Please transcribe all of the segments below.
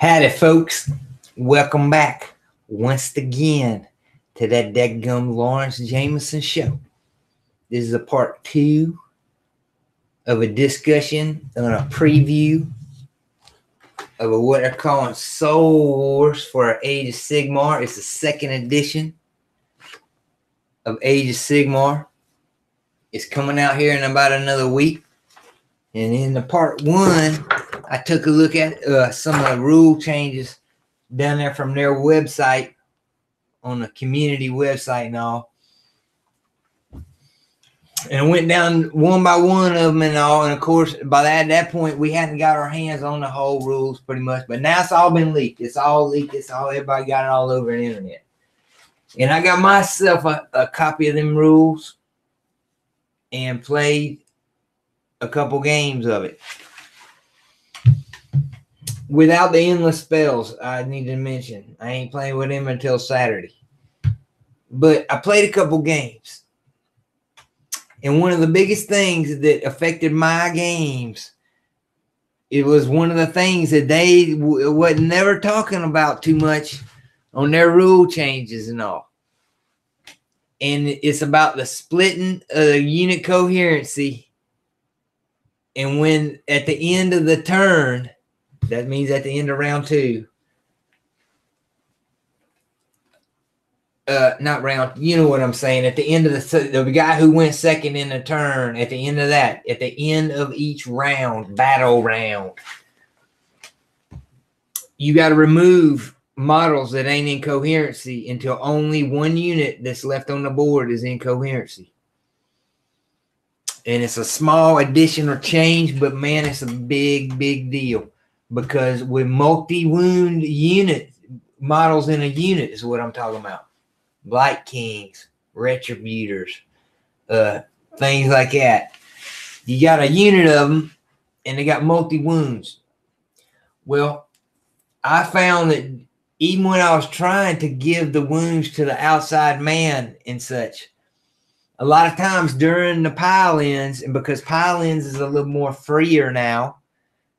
Howdy, folks. Welcome back once again to that dadgum Lawrence Jameson show. This is a part 2 of a discussion on a preview of what they're calling Soul Wars for Age of Sigmar. It's the second edition of Age of Sigmar. It's coming out here in about another week. And in the part 1, I took a look at some of the rule changes down there from their website, on the community website and all. And I went down one by one of them and all. And of course, by that point, we hadn't got our hands on the whole rules pretty much. But now it's all been leaked. It's all leaked. Everybody got it all over the internet. And I got myself a copy of them rules and played a couple games of it. Without the endless spells, I need to mention. I ain't playing with him until Saturday. But I played a couple games. And one of the biggest things that affected my games, it was one of the things that they wasn't never talking about too much on their rule changes and all. And it's about the splitting of the unit coherency. And when at the end of the turn, that means at the end of round 2. Not round, you know what I'm saying. At the end of the guy who went second in the turn, at the end of that, at the end of each round, battle round, you got to remove models that ain't in coherency until only one unit that's left on the board is in coherency. And it's a small addition or change, but man, it's a big, big deal. Because with multi-wound unit models in a unit is what I'm talking about. Blight Kings, Retributors, things like that. You got a unit of them, and they got multi-wounds. Well, I found that even when I was trying to give the wounds to the outside man and such, a lot of times during the pile-ins, and because pile-ins is a little more freer now,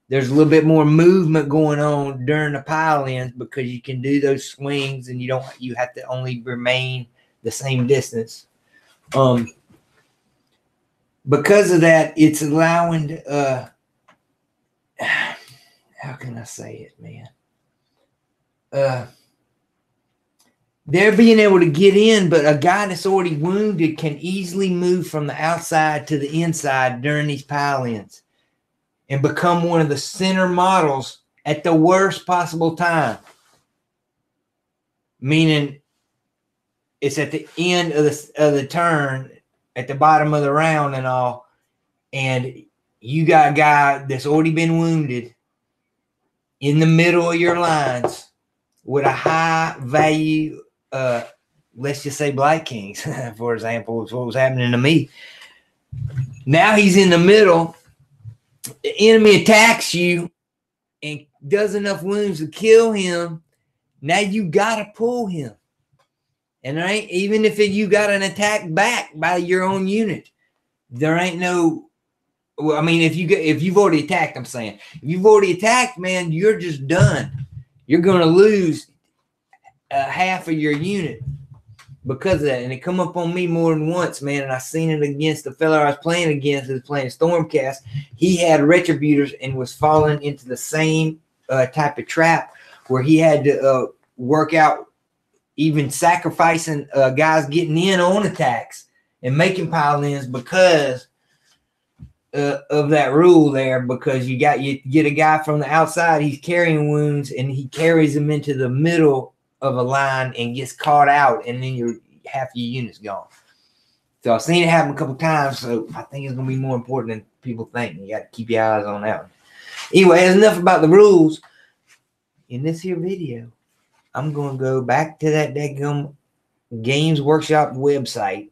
there's a little bit more movement going on during the pile-ins because you can do those swings and you have to only remain the same distance. Because of that, it's allowing how can I say it, man? They're being able to get in, but a guy that's already wounded can easily move from the outside to the inside during these pile-ins and become one of the center models at the worst possible time. Meaning it's at the end of the turn, at the bottom of the round and all, and you got a guy that's already been wounded in the middle of your lines with a high value, let's just say Blight Kings, for example, is what was happening to me. Now he's in the middle. The enemy attacks you and does enough wounds to kill him. Now you gotta pull him, and there ain't, even if you got an attack back by your own unit, there ain't no. Well, I mean, if you've already attacked, I'm saying, if you've already attacked, man, you're just done. You're gonna lose half of your unit because of that. And it come up on me more than once, man. And I seen it against the fella I was playing against, who was playing Stormcast. He had Retributors and was falling into the same type of trap where he had to work out, even sacrificing guys getting in on attacks and making pile-ins because of that rule there. Because you get a guy from the outside, he's carrying wounds, and he carries them into the middle of a line and gets caught out, and then half your unit's gone. So I've seen it happen a couple times, so I think it's going to be more important than people think. You got to keep your eyes on that one. Anyway, that's enough about the rules. In this here video, I'm going to go back to that dadgum Games Workshop website,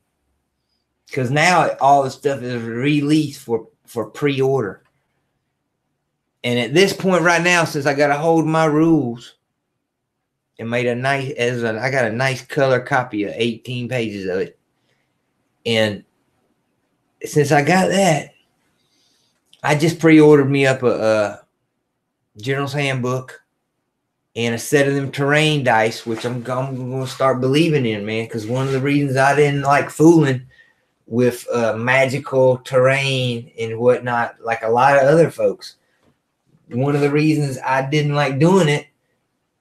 because now all the stuff is released for pre-order. And at this point right now, since I got to hold my rules, and made a nice, I got a nice color copy of 18 pages of it. And since I got that, I just pre-ordered me up a General's Handbook and a set of them terrain dice, which I'm going to start believing in, man, because one of the reasons I didn't like fooling with magical terrain and whatnot, like a lot of other folks, one of the reasons I didn't like doing it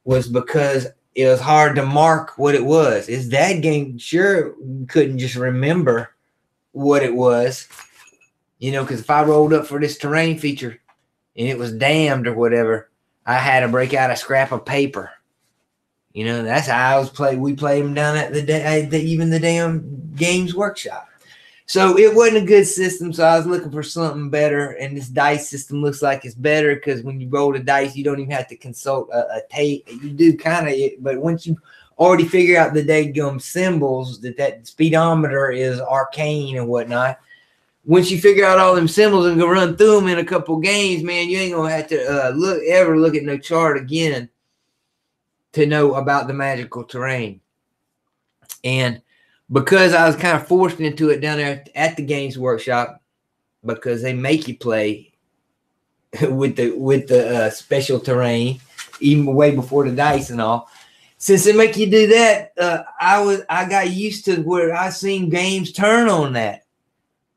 was because it was hard to mark what it was. Is that game sure couldn't just remember what it was, because if I rolled up for this terrain feature and it was damned or whatever, I had to break out a scrap of paper. That's how I was played. We played them down at the damn Games Workshop. So it wasn't a good system. So I was looking for something better. And this dice system looks like it's better because when you roll the dice, you don't even have to consult a tape. You do kind of, but once you already figure out the daggum symbols, that speedometer is arcane and whatnot. Once you figure out all them symbols and go run through them in a couple games, man, you ain't gonna have to look at no chart again to know about the magical terrain. And because I was kind of forced into it down there at the Games Workshop, because they make you play with the special terrain, even way before the dice and all. Since they make you do that, I got used to where I seen games turn on that.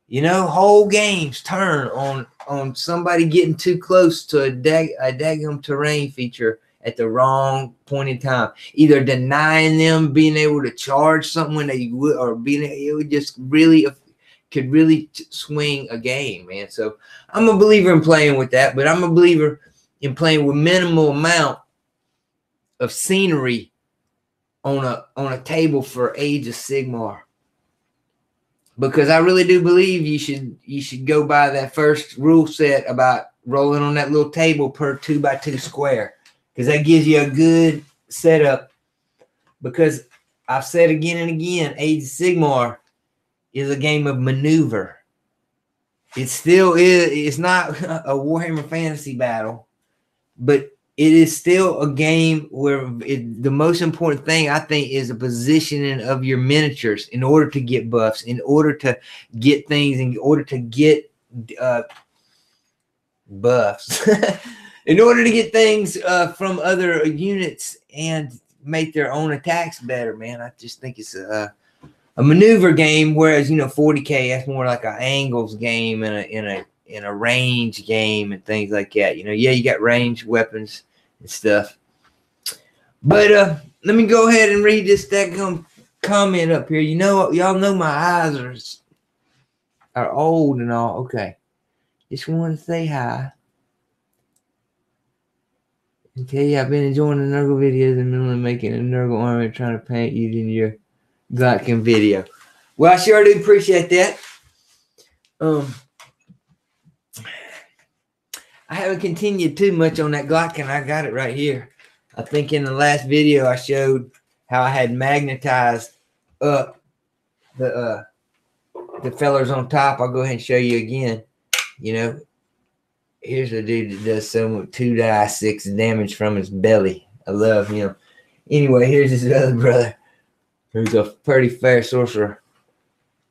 Whole games turn on somebody getting too close to a daggum terrain feature at the wrong point in time, either denying them being able to charge something when they would, or it would just really could really swing a game, man. So I'm a believer in playing with that, but I'm a believer in playing with minimal amount of scenery on a table for Age of Sigmar. Because I really do believe you should go by that first rule set about rolling on that little table per 2x2 square, because that gives you a good setup. Because I've said again and again, Age of Sigmar is a game of maneuver. It still is. It's not a Warhammer Fantasy battle, but it is still a game where the most important thing, I think, is the positioning of your miniatures in order to get buffs, in order to get things, in order to get buffs, in order to get things from other units and make their own attacks better, man. I just think it's a maneuver game, whereas 40K, that's more like an angles game in a range game and things like that. Yeah, you got range weapons and stuff. But let me go ahead and read this comment up here. Y'all know my eyes are old and all. Okay. Just want to say hi. And tell you I've been enjoying the Nurgle videos and mainly making a Nurgle army trying to paint using your Glotkin video. Well, I sure do appreciate that. I haven't continued too much on that Glotkin. I got it right here. I think in the last video I showed how I had magnetized up the fellers on top. I'll go ahead and show you again. Here's a dude that does some 2d6 damage from his belly. I love him. Anyway, here's his other brother, who's a pretty fair sorcerer.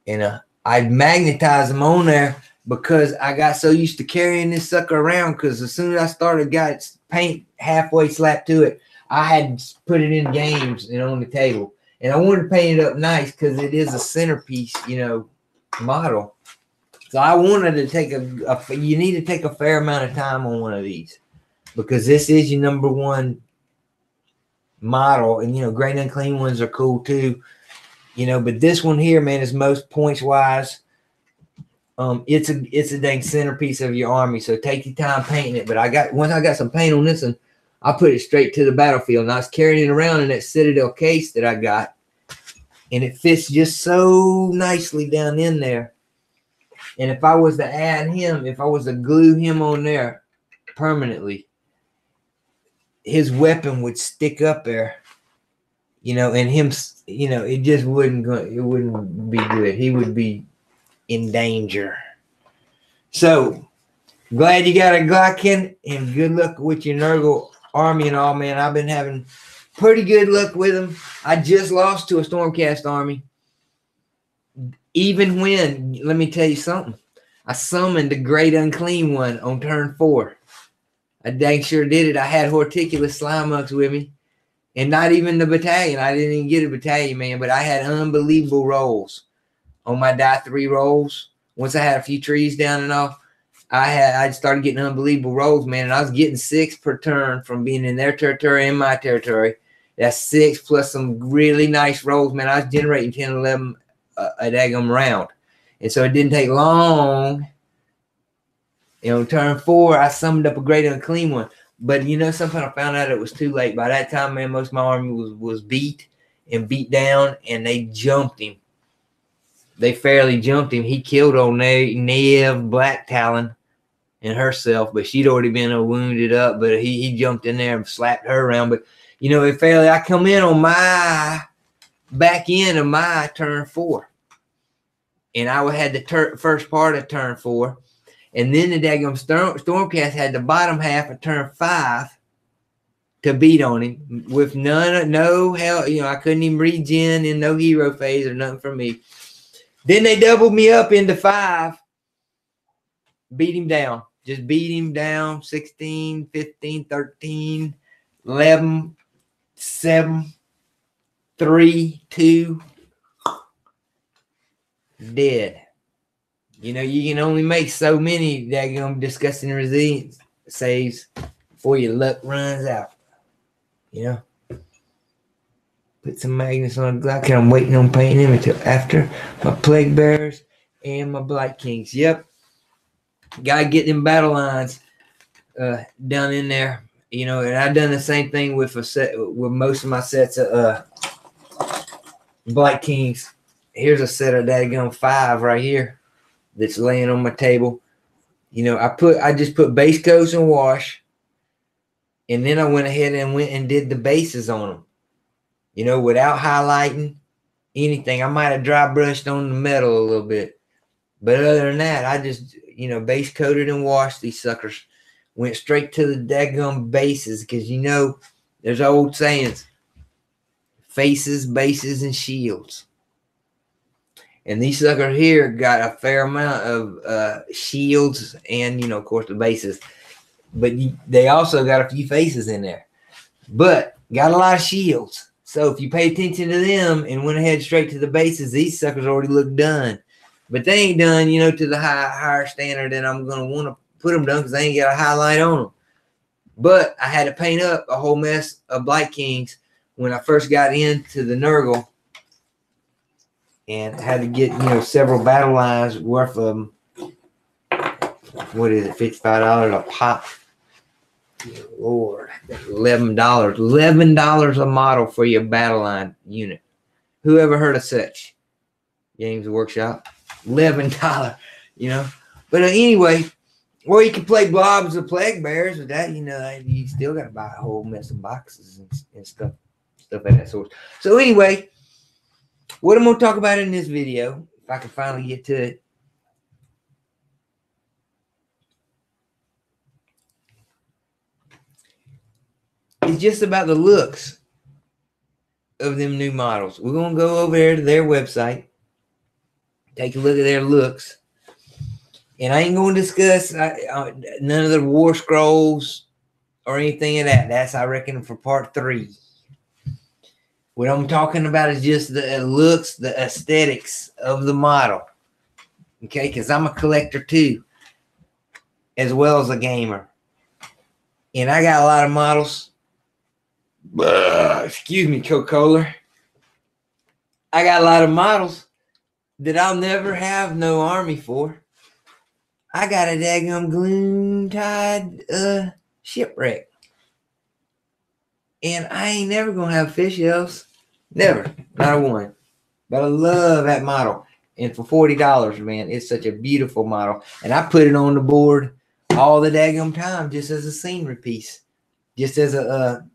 And I magnetized him on there because I got so used to carrying this sucker around, because as soon as I started, got paint halfway slapped to it, I had to put it in games and on the table. And I wanted to paint it up nice because it is a centerpiece, model. So I wanted to take you need to take a fair amount of time on one of these, because this is your number one model. And, Great Unclean ones are cool too, but this one here, man, is most points wise. It's a dang centerpiece of your army. So take your time painting it. But once I got some paint on this one, I put it straight to the battlefield. And I was carrying it around in that Citadel case that I got. And it fits just so nicely down in there. And if I was to add him, if I was to glue him on there permanently, his weapon would stick up there, and him, it just wouldn't be good. He would be in danger. So glad you got a Glotkin, and good luck with your Nurgle army and all, man. I've been having pretty good luck with them. I just lost to a Stormcast army. Even when, let me tell you something, I summoned the Great Unclean one on turn 4. I dang sure did it. I had Horticulus Slimucks with me. And not even the battalion. I didn't even get a battalion, man. But I had unbelievable rolls on my die 3 rolls. Once I had a few trees down and all, I started getting unbelievable rolls, man. And I was getting 6 per turn from being in their territory and my territory. That's 6 plus some really nice rolls, man. I was generating 10, 11 a daggum round. And so it didn't take long. Turn 4, I summoned up a great unclean one. But something, I found out it was too late. By that time, man, most of my army was beat and beat down, and they jumped him. They fairly jumped him. He killed old Neve Black Talon and herself, but she'd already been wounded up. But he jumped in there and slapped her around. But it fairly. I come in on my back end of my turn 4, and I had the first part of turn 4. And then the daggum Stormcast had the bottom half of turn 5 to beat on him with no help. I couldn't even regen in no hero phase or nothing from me. Then they doubled me up into 5, beat him down. Just beat him down 16, 15, 13, 11, 7, 3, 2, dead. You can only make so many daggum disgusting resilience saves before your luck runs out. Put some magnets on the Glock. I'm waiting on painting him until after my Plague Bearers and my Blight Kings. Yep. Gotta get them battle lines down in there. And I've done the same thing with most of my sets of Blight Kings. Here's a set of daggum 5 right here that's laying on my table. I just put base coats and wash, and then I went ahead and did the bases on them, without highlighting anything. I might have dry brushed on the metal a little bit, but other than that, I just base coated and washed these suckers. Went straight to the daggum bases, because there's old sayings: faces, bases, and shields. And these suckers here got a fair amount of shields and, of course, the bases. But they also got a few faces in there. But got a lot of shields. So if you pay attention to them and went ahead straight to the bases, these suckers already look done. But they ain't done, to the higher standard that I'm going to want to put them done, because they ain't got a highlight on them. But I had to paint up a whole mess of Blight Kings when I first got into the Nurgle. And I had to get, several battle lines worth of, what is it, $55 a pop? Dear Lord, $11. $11 a model for your battle line unit. Who ever heard of such? Games Workshop. $11, But anyway, or you can play blobs of Plague Bears with that, you still got to buy a whole mess of boxes and stuff of that sort. So anyway, what I'm going to talk about in this video, if I can finally get to it, is just about the looks of them new models. We're going to go over there to their website, take a look at their looks, and I ain't going to discuss none of the war scrolls or anything of that. That's, I reckon, for part 3. What I'm talking about is just the looks, the aesthetics of the model. Okay, because I'm a collector too, as well as a gamer. And I got a lot of models. Excuse me, Coca-Cola. I got a lot of models that I'll never have no army for. I got a daggum Gloontide shipwreck. And I ain't never going to have fish elves. Never. Not a one. But I love that model. And for $40, man, it's such a beautiful model. And I put it on the board all the daggum time just as a scenery piece. Just as a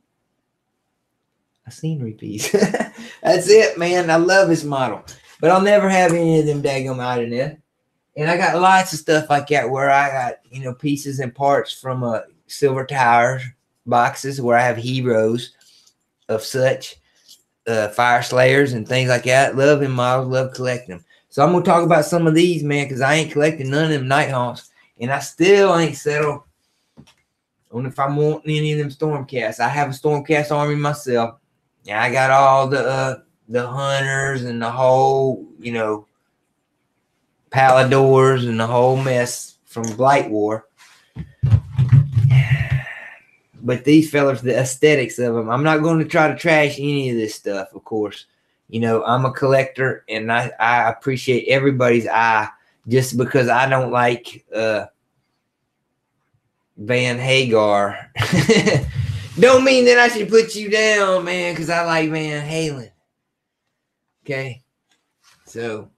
scenery piece. That's it, man. I love this model. But I'll never have any of them daggum out in there. And I got lots of stuff like that where I got, pieces and parts from Silver Towers boxes where I have heroes of such, Fire Slayers and things like that. Love them models, love collecting them. So I'm going to talk about some of these, man, because I ain't collecting none of them Night Haunts. And I still ain't settled Only if I want any of them Stormcasts. I have a Stormcast army myself. And I got all the hunters and the whole, you know, Paladors and the whole mess from Blight War. But these fellas, the aesthetics of them, I'm not going to try to trash any of this stuff, of course. You know, I'm a collector, and I appreciate everybody's eye. Just because I don't like Van Hagar don't mean that I should put you down, man, because I like Van Halen. Okay? So,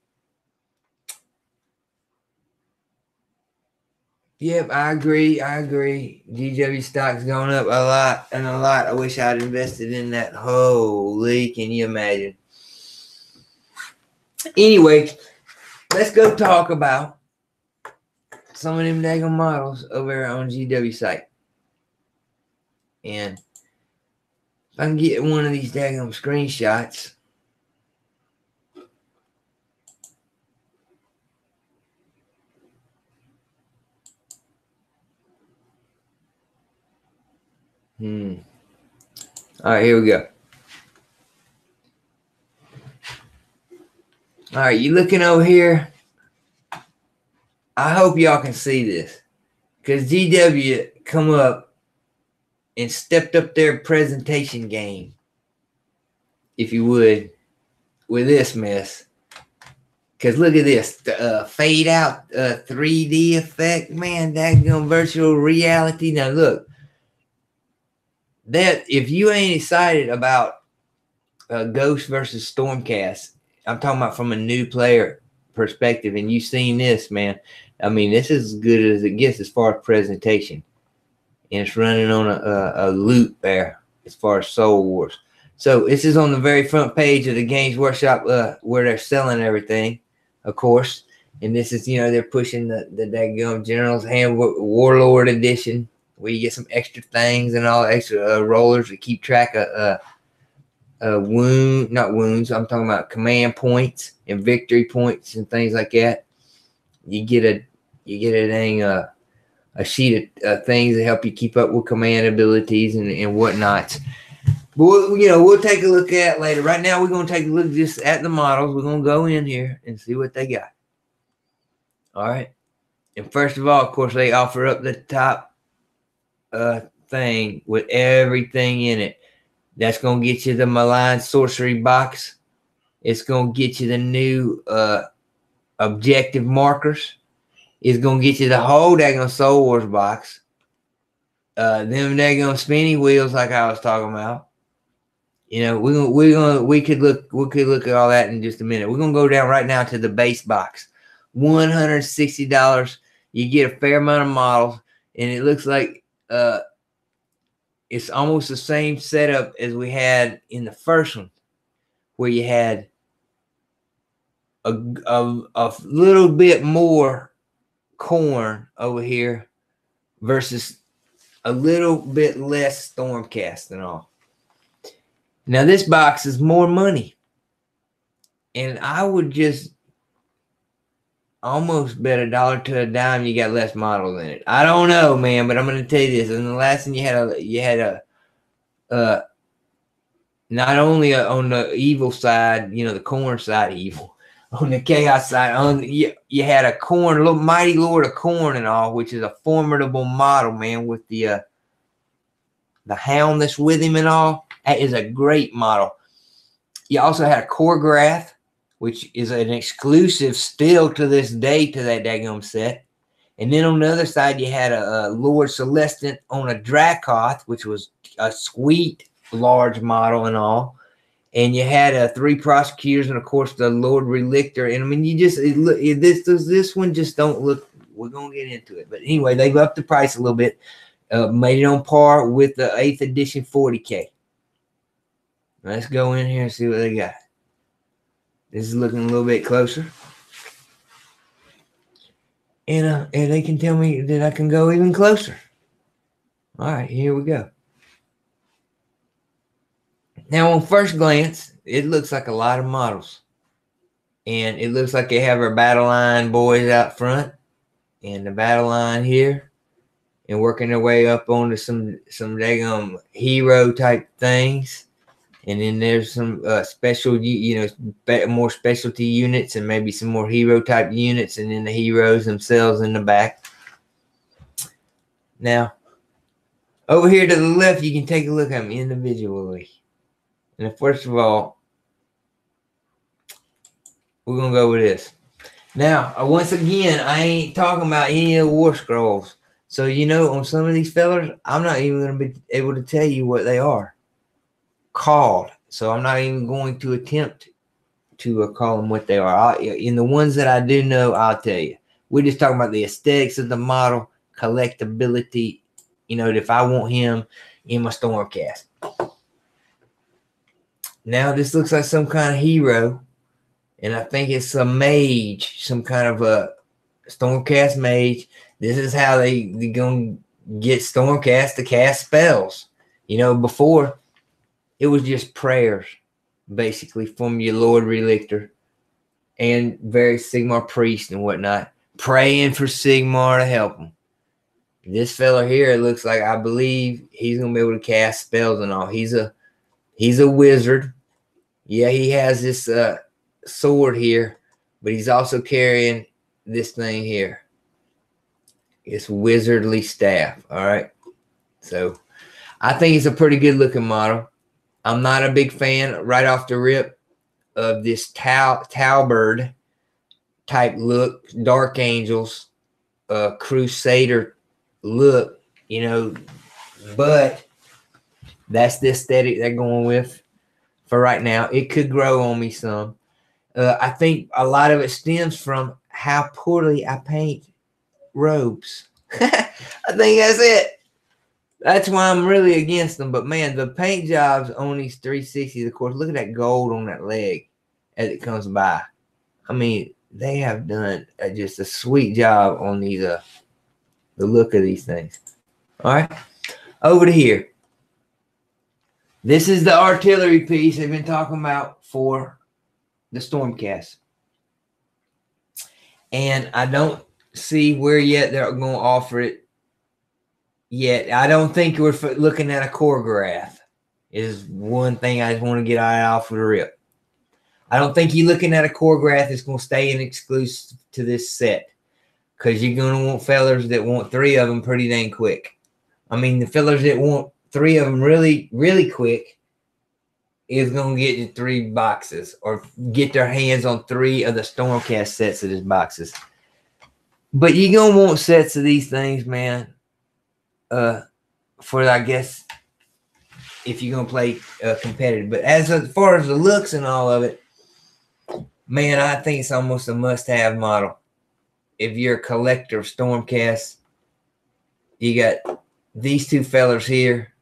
yep, I agree. GW stock's gone up a lot and a lot. I wish I'd invested in that. Holy, can you imagine? Anyway, let's go talk about some of them daggone models over there on GW site. And if I can get one of these daggone screenshots. All right, here we go. All right, you looking over here? I hope y'all can see this, because GW come up and stepped up their presentation game, if you would, with this mess. Because look at this, the fade out 3D effect, man, daggone virtual reality. Now look, that if you ain't excited about Ghost versus Stormcast, I'm talking about from a new player perspective, and you've seen this, man. I mean, this is as good as it gets as far as presentation, and it's running on a loop there as far as Soul Wars. So this is on the very front page of the Games Workshop where they're selling everything, of course. And this is, you know, they're pushing the daggone General's Hand Warlord edition, where you get some extra things and all extra rollers to keep track of not wounds. I'm talking about command points and victory points and things like that. You get a dang a sheet of things that help you keep up with command abilities and whatnot. But we'll take a look at it later. Right now, we're going to take a look just at the models. We're going to go in here and see what they got. All right. And first of all, of course, they offer up the top thing with everything in it. That's going to get you the Malign Sorcery box. It's going to get you the new objective markers. It's going to get you the whole daggone Soul Wars box. Them daggone spinny wheels like I was talking about. You know, we could look at all that in just a minute. We're going to go down right now to the base box. $160. You get a fair amount of models, and it looks like it's almost the same setup as we had in the first one, where you had a little bit more corn over here versus a little bit less Stormcast and all. Now this box is more money, and I would just almost bet $1 to a dime you got less models in it. I don't know, man, but I'm going to tell you this. And the last thing you had not only on the evil side, you know, the corn side of evil, on the chaos side, you had a corn, little mighty lord of corn and all, which is a formidable model, man, with the hound that's with him and all. That is a great model. You also had a Korgrath, which is an exclusive still to this day to that daggone set. And then on the other side, you had a Lord Celestant on a Dracoth, which was a sweet large model and all. And you had 3 prosecutors and, of course, the Lord Relictor. And, I mean, this one just don't look – we're going to get into it. But, anyway, they've upped the price a little bit, made it on par with the 8th edition 40K. Let's go in here and see what they got. This is looking a little bit closer. And they can tell me that I can go even closer. All right, here we go. Now, on first glance, it looks like a lot of models. And it looks like they have our battle line boys out front. And the battle line here. and working their way up onto some daggum hero type things. And then there's some special, more specialty units and maybe some more hero type units, and then the heroes themselves in the back. Now, over here to the left, you can take a look at them individually. And first of all, we're going to go with this. Now, once again, I ain't talking about any of the war scrolls. So, on some of these fellers, I'm not even going to be able to tell you what they are called. So, I'm not even going to attempt to call them what they are. In the ones that I do know, I'll tell you. We're just talking about the aesthetics of the model, collectability, if I want him in my Stormcast. Now, this looks like some kind of hero. And I think it's a mage, some kind of a Stormcast mage. This is how they're going to get Stormcast to cast spells. Before, it was just prayers, basically, from your Lord Relictor and various Sigmar priests and whatnot, praying for Sigmar to help them. This fella here, it looks like, I believe he's going to be able to cast spells and all. He's a wizard. Yeah, he has this sword here, but he's also carrying this thing here. It's wizardly staff. All right, so I think it's a pretty good looking model. I'm not a big fan right off the rip of this Talberd type look, Dark Angels, Crusader look, but that's the aesthetic they're going with for right now. It could grow on me some. I think a lot of it stems from how poorly I paint robes. I think that's it. That's why I'm really against them. But, man, the paint jobs on these 360s, of course, look at that gold on that leg as it comes by. I mean, they have done just a sweet job on these, the look of these things. All right, over to here. This is the artillery piece they've been talking about for the Stormcast. And I don't see where yet they're going to offer it yet. I don't think we're looking at a core graph is one thing I just want to get off of the rip. I don't think you're looking at a core graph that's going to stay in exclusive to this set, because you're going to want fellers that want 3 of them pretty dang quick. I mean, the fellers that want 3 of them really, really quick is going to get you 3 boxes or get their hands on 3 of the Stormcast sets of these boxes. But you're going to want sets of these things, man, for, I guess, if you're going to play competitive. But as far as the looks and all of it, man, I think it's almost a must-have model. If you're a collector of Stormcast, you got these 2 fellers here.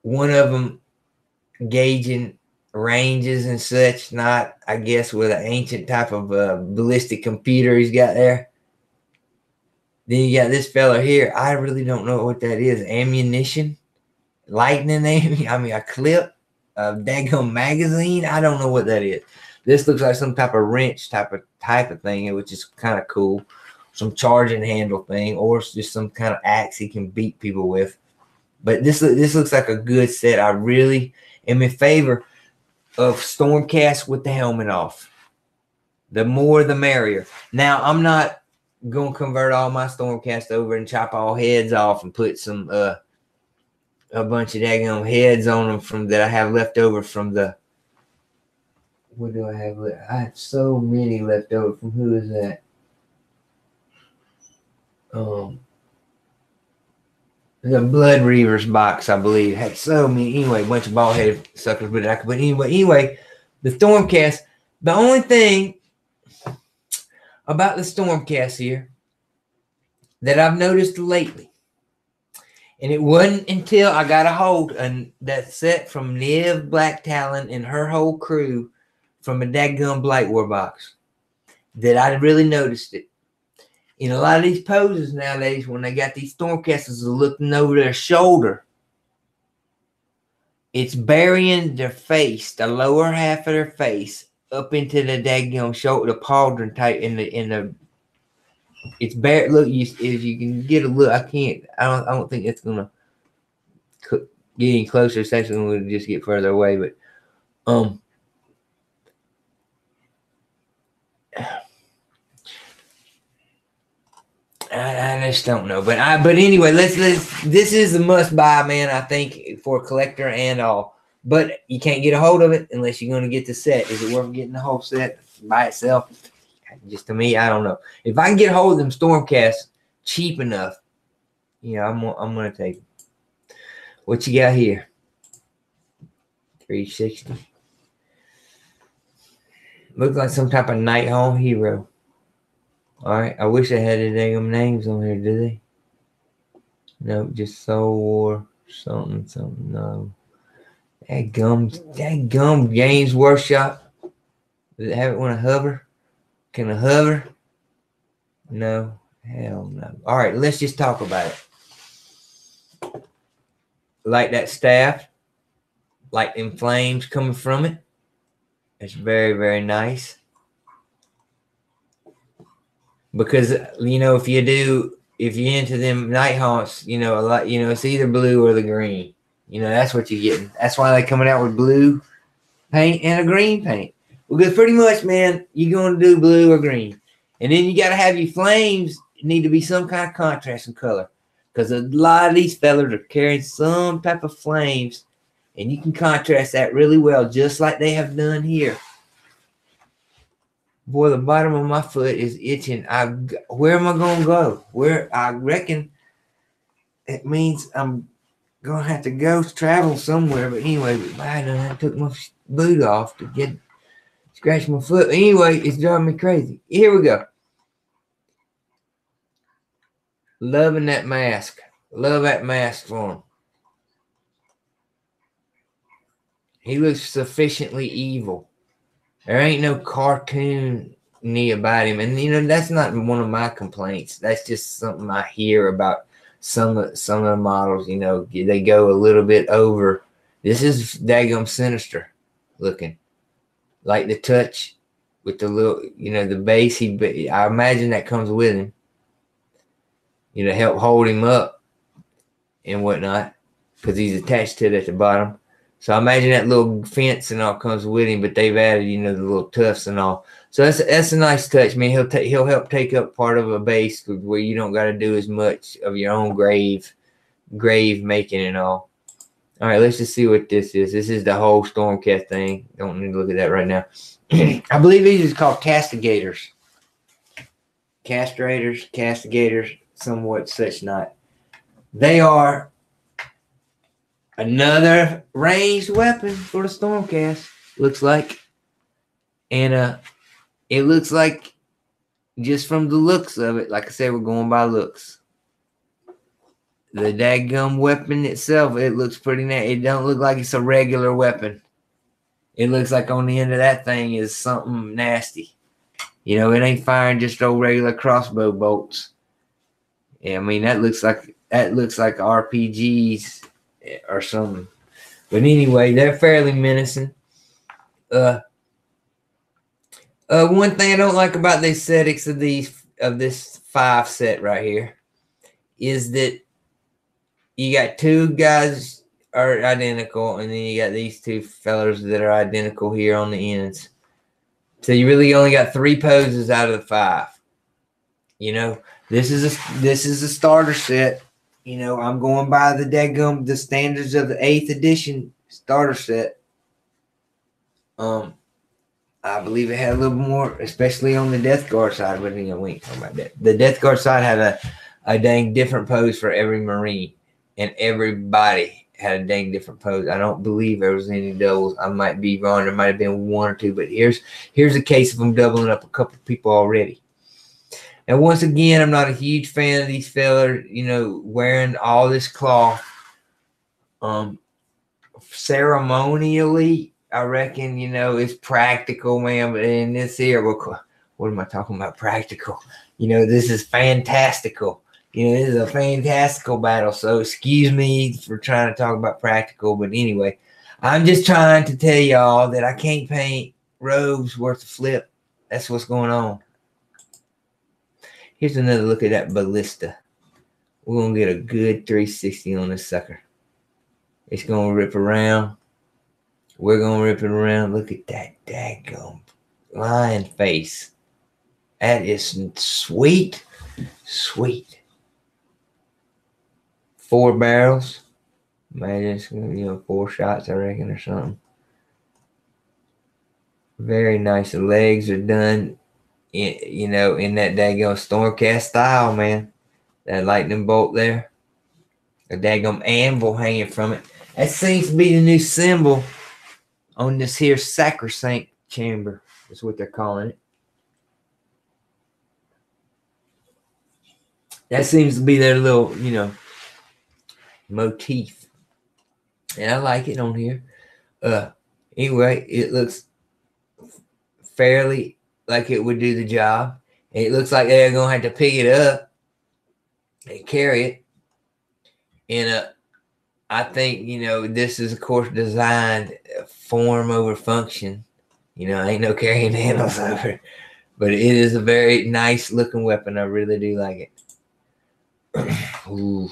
One of them gauging ranges and such, not, I guess, with an ancient type of ballistic computer he's got there. Then you got this fella here. I really don't know what that is. Ammunition? Lightning ammunition? I mean, a clip? A daggone magazine? I don't know what that is. This looks like some type of wrench type of thing, which is kind of cool. Some charging handle thing, or it's just some kind of axe he can beat people with. But this looks like a good set. I really am in favor of Stormcast with the helmet off. The more, the merrier. Now, I'm not going to convert all my Stormcast over and chop all heads off and put some a bunch of daggone heads on them from that I have left over from the. What do I have left? I have so many left over. From who is that? The Blood Reavers box, I believe, had so many. Anyway, a bunch of bald-headed suckers, but I could put anyway, the Stormcast. The only thing about the Stormcast here that I've noticed lately, and it wasn't until I got a hold of that set from Niv Black Talon and her whole crew from a dadgum Blight War box that I really noticed it. In a lot of these poses nowadays, when they got these Stormcasters looking over their shoulder, it's burying their face, the lower half of their face, up into the daggum shoulder, the pauldron type in the It's bare. Look, if you can get a look, I don't think it's gonna get any closer. It's actually gonna just get further away. But I just don't know. But anyway, let's. This is a must buy, man. I think for collector and all. But you can't get a hold of it unless you're going to get the set. Is it worth getting the whole set by itself? Just to me, I don't know. If I can get a hold of them Stormcasts cheap enough, you know, I'm going to take them. What you got here? 360. Looks like some type of Nighthawk hero. All right. I wish they had the damn names on here. Do they? No, just Soul War something. No. That gum Games Workshop. Does it have it when I hover? Can I hover? No. Hell no. All right, let's just talk about it. Like that staff. Like them flames coming from it. It's very, very nice. Because, you know, if you're into them Nighthawks, you know, a lot, you know, it's either blue or the green. You know, that's what you're getting. That's why they're coming out with blue paint and a green paint. Because pretty much, man, you're going to do blue or green. And then you got to have your flames need to be some kind of contrast in color. Because a lot of these fellas are carrying some type of flames. And you can contrast that really well, just like they have done here. Boy, the bottom of my foot is itching. Where am I going to go? Where I reckon it means I'm gonna have to go travel somewhere. But anyway, I took my boot off to scratch my foot. Anyway, it's driving me crazy. Here we go. Loving that mask. Love that mask for him. He looks sufficiently evil. There ain't no cartoony about him. And, you know, that's not one of my complaints. That's just something I hear about some of the models. You know, they go a little bit over. This is daggum sinister looking. Like the touch with the little, you know, the base. I imagine that comes with him. You know, help hold him up and whatnot. Because he's attached to it at the bottom. So I imagine that little fence and all comes with him, but they've added, you know, the little tufts and all. So that's a nice touch, man. He'll help take up part of a base where you don't got to do as much of your own grave making and all. All right, let's just see what this is. This is the whole Stormcast thing. Don't need to look at that right now. I believe these are called castigators. Castigators, somewhat such not. They are another ranged weapon for the Stormcast, looks like. And it looks like, just from the looks of it, like I said, we're going by looks. The daggum weapon itself, it looks pretty nice. It don't look like it's a regular weapon. It looks like on the end of that thing is something nasty. You know, it ain't firing just old regular crossbow bolts. Yeah, I mean, that looks like RPGs or something. But anyway, they're fairly menacing. One thing I don't like about the aesthetics of this 5 set right here is that you got 2 guys are identical, and then you got these 2 fellas that are identical here on the ends. So you really only got 3 poses out of the 5. You know, this is a starter set. You know, I'm going by the standards of the 8th edition starter set. I believe it had a little more, especially on the Death Guard side. But you know, we ain't talking about that. The Death Guard side had a dang different pose for every Marine, and everybody had a dang different pose. I don't believe there was any doubles. I might be wrong. There might have been 1 or 2, but here's a case of them doubling up a couple of people already. And once again, I'm not a huge fan of these fellas, you know, wearing all this cloth. Ceremonially, I reckon, you know, it's practical, man. But in this here, what am I talking about? Practical. You know, this is fantastical. You know, this is a fantastical battle. So excuse me for trying to talk about practical. But anyway, I'm just trying to tell y'all that I can't paint robes worth a flip. That's what's going on. Here's another look at that ballista. We're going to get a good 360 on this sucker. It's going to rip around. We're going to rip it around. Look at that daggone lion face. That is sweet. Sweet. 4 barrels. Imagine, 4 shots, I reckon, or something. Very nice. The legs are done, in that daggone Stormcast style, man. That lightning bolt there. A daggone anvil hanging from it. That seems to be the new symbol on this here sacrosanct chamber. That's what they're calling it. That seems to be their little, motif. And I like it on here. Anyway, it looks fairly like it would do the job. And it looks like they're going to have to pick it up and carry it. And I think, this is, of course, designed form over function. Ain't no carrying handles over. But it is a very nice looking weapon. I really do like it. Ooh.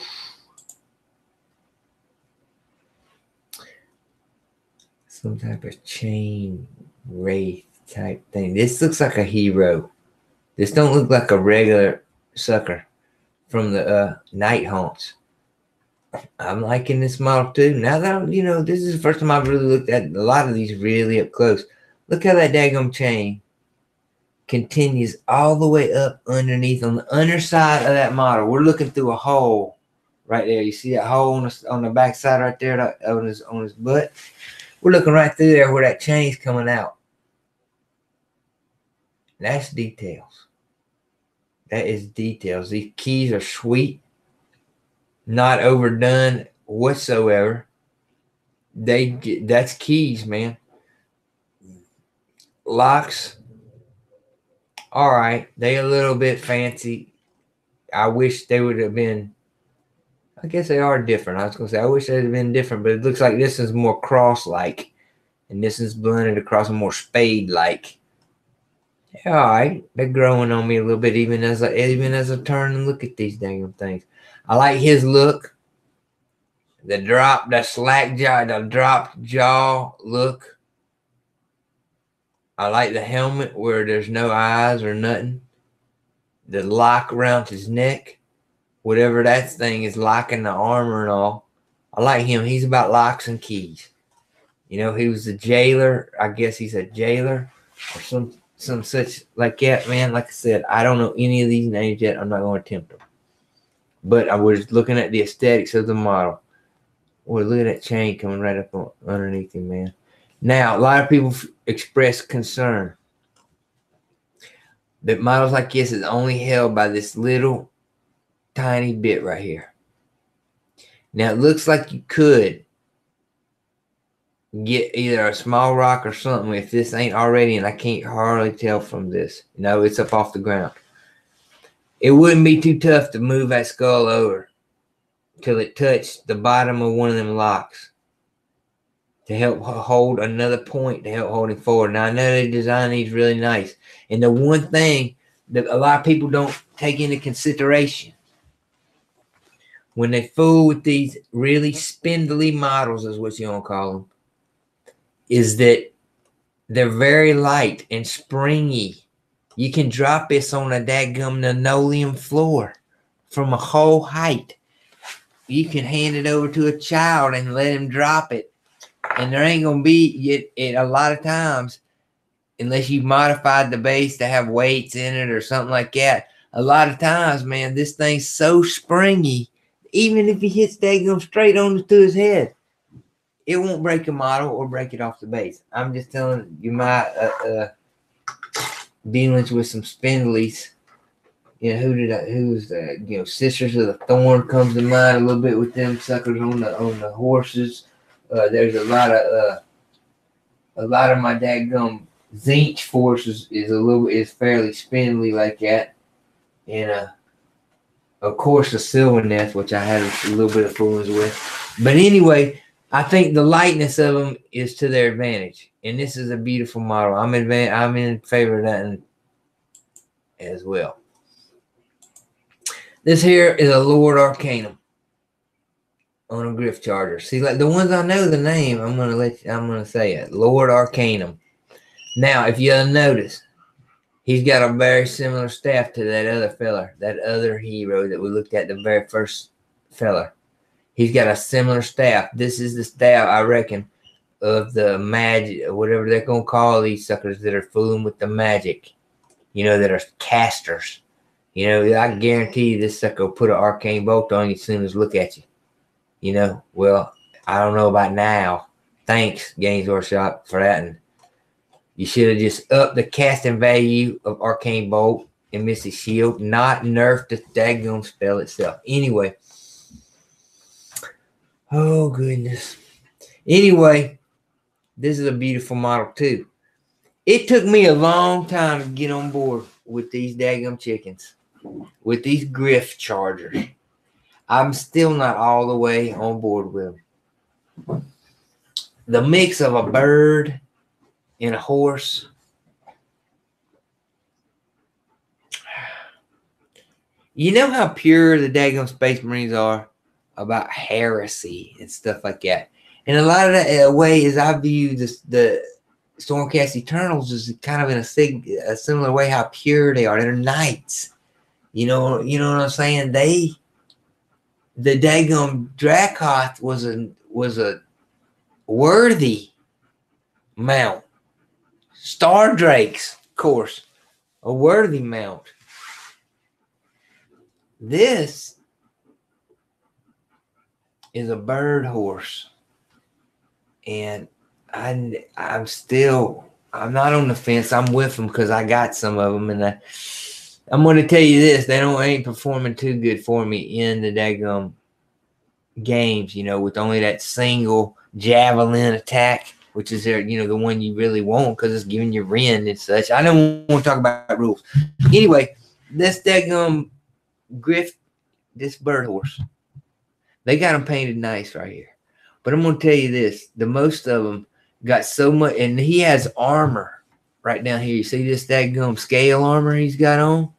Some type of chain wraith type thing. This looks like a hero. This don't look like a regular sucker from the Night Haunts. I'm liking this model too. Now that this is the first time I've really looked at a lot of these really up close. Look how that daggum chain continues all the way up underneath on the underside of that model. We're looking through a hole right there. You see that hole on the back side right there on his butt? We're looking right through there where that chain's coming out. That's details. That is details. These keys are sweet. Not overdone whatsoever. That's keys, man. Locks. All right. They a little bit fancy. I wish they would have been. I guess they are different. I was going to say, I wish they'd have been different, but it looks like this is more cross-like. And this is blended across a more spade-like. Yeah, all right. They're growing on me a little bit even as I turn and look at these dang things. I like his look. The slack jaw, the dropped jaw look. I like the helmet where there's no eyes or nothing. The lock around his neck. Whatever that thing is locking the armor and all. I like him. He's about locks and keys. He was a jailer. I guess he's a jailer or some such like that, man. Like I said, I don't know any of these names yet. I'm not going to attempt them. But I was looking at the aesthetics of the model. Boy, look at that chain coming right up underneath him, man. Now, a lot of people express concern that models like this is only held by this little tiny bit right here. Now, it looks like you could get either a small rock or something if this ain't already, and I can't hardly tell from this. No, it's up off the ground. It wouldn't be too tough to move that skull over till it touched the bottom of one of them locks to help hold another point to help hold him forward. Now, I know they design these really nice. And the one thing that a lot of people don't take into consideration when they fool with these really spindly models, is what you want to call them, is that they're very light and springy. You can drop this on a dadgum linoleum floor from a whole height. You can hand it over to a child and let him drop it. And there ain't going to be, a lot of times, unless you modified the base to have weights in it or something like that, a lot of times, man, this thing's so springy, even if he hits daggum straight on to his head, it won't break a model or break it off the base. I'm just telling you my dealings with some spindlies. Who's that? Sisters of the Thorn comes to mind a little bit with them suckers on the horses. There's a lot of my daggum Zinch forces is fairly spindly like that. And of course the Sylvaneth, which I had a little bit of fooling with. But anyway, I think the lightness of them is to their advantage. And this is a beautiful model. I'm in favor of that as well. This here is a Lord Arcanum on a Griff Charger. See, like the ones I know the name, I'm gonna say it. Lord Arcanum. Now, if you'll notice, he's got a very similar staff to that other fella, that other hero that we looked at, the very first fella. He's got a similar staff. This is the staff, I reckon, of the magic, whatever they're gonna call these suckers that are fooling with the magic. You know, that are casters. You know, I guarantee you this sucker will put an arcane bolt on you as soon as look at you. You know, well, I don't know about now. Thanks, Games Workshop, for that. And you should have just upped the casting value of Arcane Bolt and Mystic Shield, not nerfed the daggone spell itself. Anyway. Oh, goodness. Anyway, this is a beautiful model, too. It took me a long time to get on board with these daggum chickens, with these Griff Chargers. I'm still not all the way on board with them. The mix of a bird and a horse. You know how pure the daggum Space Marines are about heresy and stuff like that. And a lot of that way is I view the Stormcast Eternals is kind of in a similar way how pure they are. They're knights. You know what I'm saying? The daggum Dracoth was a worthy mount. Star Drakes, of course, a worthy mount. This is a bird horse, and I'm not on the fence. I'm with them because I got some of them, and I'm going to tell you this: they ain't performing too good for me in the daggum games. You know, with only that single javelin attack, which is the one you really want because it's giving you rend and such. I don't want to talk about rules. Anyway, this daggum Griff, this bird horse, they got them painted nice right here. But I'm going to tell you this: the most of them got so much, and he has armor right down here. You see this daggum scale armor he's got on?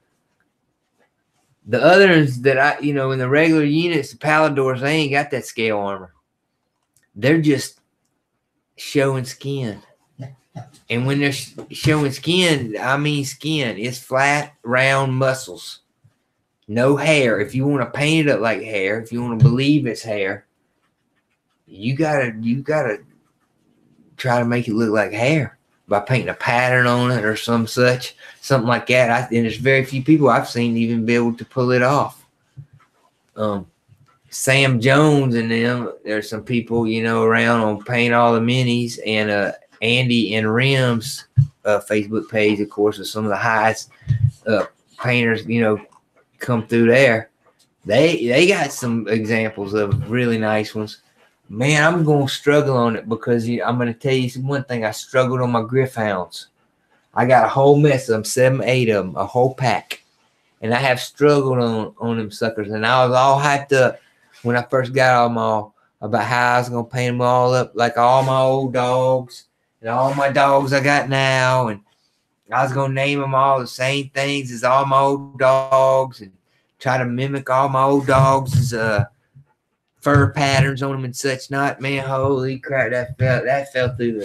The others that in the regular units, the Paladors, they ain't got that scale armor. They're just showing skin. And when they're showing skin, I mean skin. It's flat, round muscles. No hair. If you want to paint it up like hair, if you want to believe it's hair, you gotta try to make it look like hair by painting a pattern on it or something like that. And there's very few people I've seen even be able to pull it off. Sam Jones and them, there's some people around on Paint All the Minis, and Andy and Rim's Facebook page, of course, is some of the highest painters come through there. They got some examples of really nice ones. Man, I'm going to struggle on it because I'm going to tell you one thing. I struggled on my Griff Hounds. I got a whole mess of them, 7, 8 of them, a whole pack. And I have struggled on them suckers. And I was all hyped up when I first got them all about how I was going to paint them all up like all my old dogs and all my dogs I got now. And I was going to name them all the same things as all my old dogs and try to mimic all my old dogs' fur patterns on them and such not. Man, holy crap, that fell through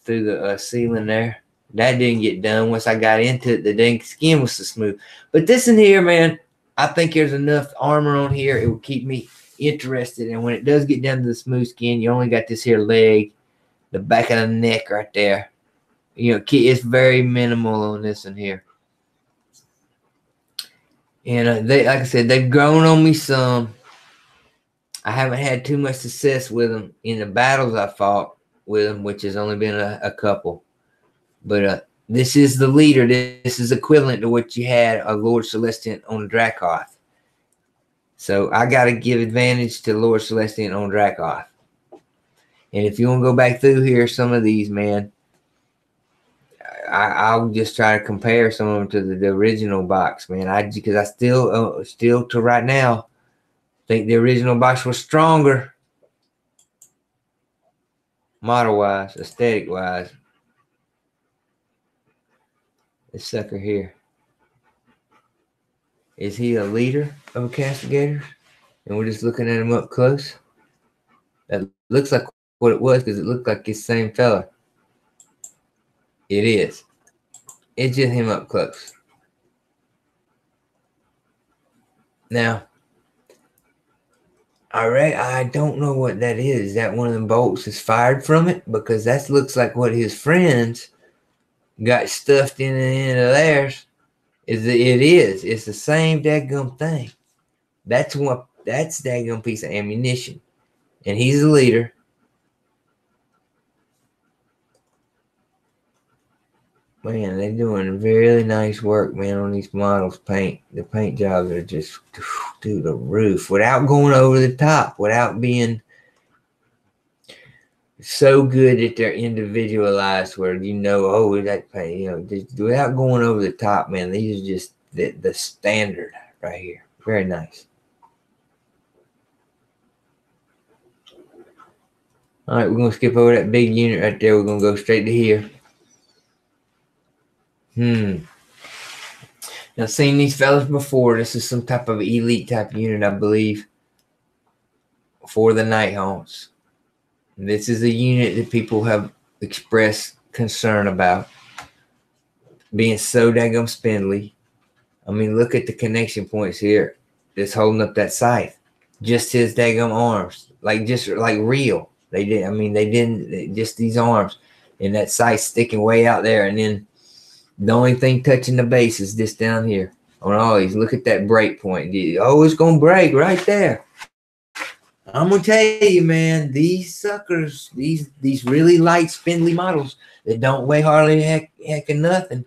the ceiling there. That didn't get done. Once I got into it, the dang skin was so smooth. But this in here, man, I think there's enough armor on here. It will keep me interested. And when it does get down to the smooth skin, you only got this here leg, the back of the neck right there. It's very minimal on this in here. And they, like I said, they've grown on me some. I haven't had too much success with them in the battles I fought with them, which has only been a couple. But this is the leader. This is equivalent to what you had a Lord Celestian on Dracoth. So I got to give advantage to Lord Celestian on Dracoth. And if you want to go back through here, some of these, man, I'll just try to compare some of them to the original box, man. Because I still to right now think the original box was stronger, model-wise, aesthetic-wise. This sucker here. Is he a leader of castigators? And we're just looking at him up close. That looks like what it was because it looked like the same fella. It is. It's just him up close. Now, I don't know what that is. Is that one of them bolts is fired from it? Because that looks like what his friends got stuffed in the end of theirs. It is. It's the same daggum thing. That's daggum piece of ammunition. And he's the leader. Man, they're doing really nice work, man, on these models. The paint jobs are just through the roof without going over the top, without being so good that they're individualized where oh, that paint, just without going over the top, man. These are just the standard right here. Very nice. All right, we're going to skip over that big unit right there. We're going to go straight to here. Now, seen these fellas before. This is some type of elite type unit, I believe, for the Night Haunts. This is a unit that people have expressed concern about being so daggum spindly. I mean, look at the connection points here that's holding up that scythe. Just his daggum arms, just like real. They didn't, just these arms and that scythe sticking way out there. And then the only thing touching the base is this down here on all these. Look at that break point. Oh, it's going to break right there. I'm going to tell you, man, these suckers, these really light spindly models that don't weigh hardly heck of nothing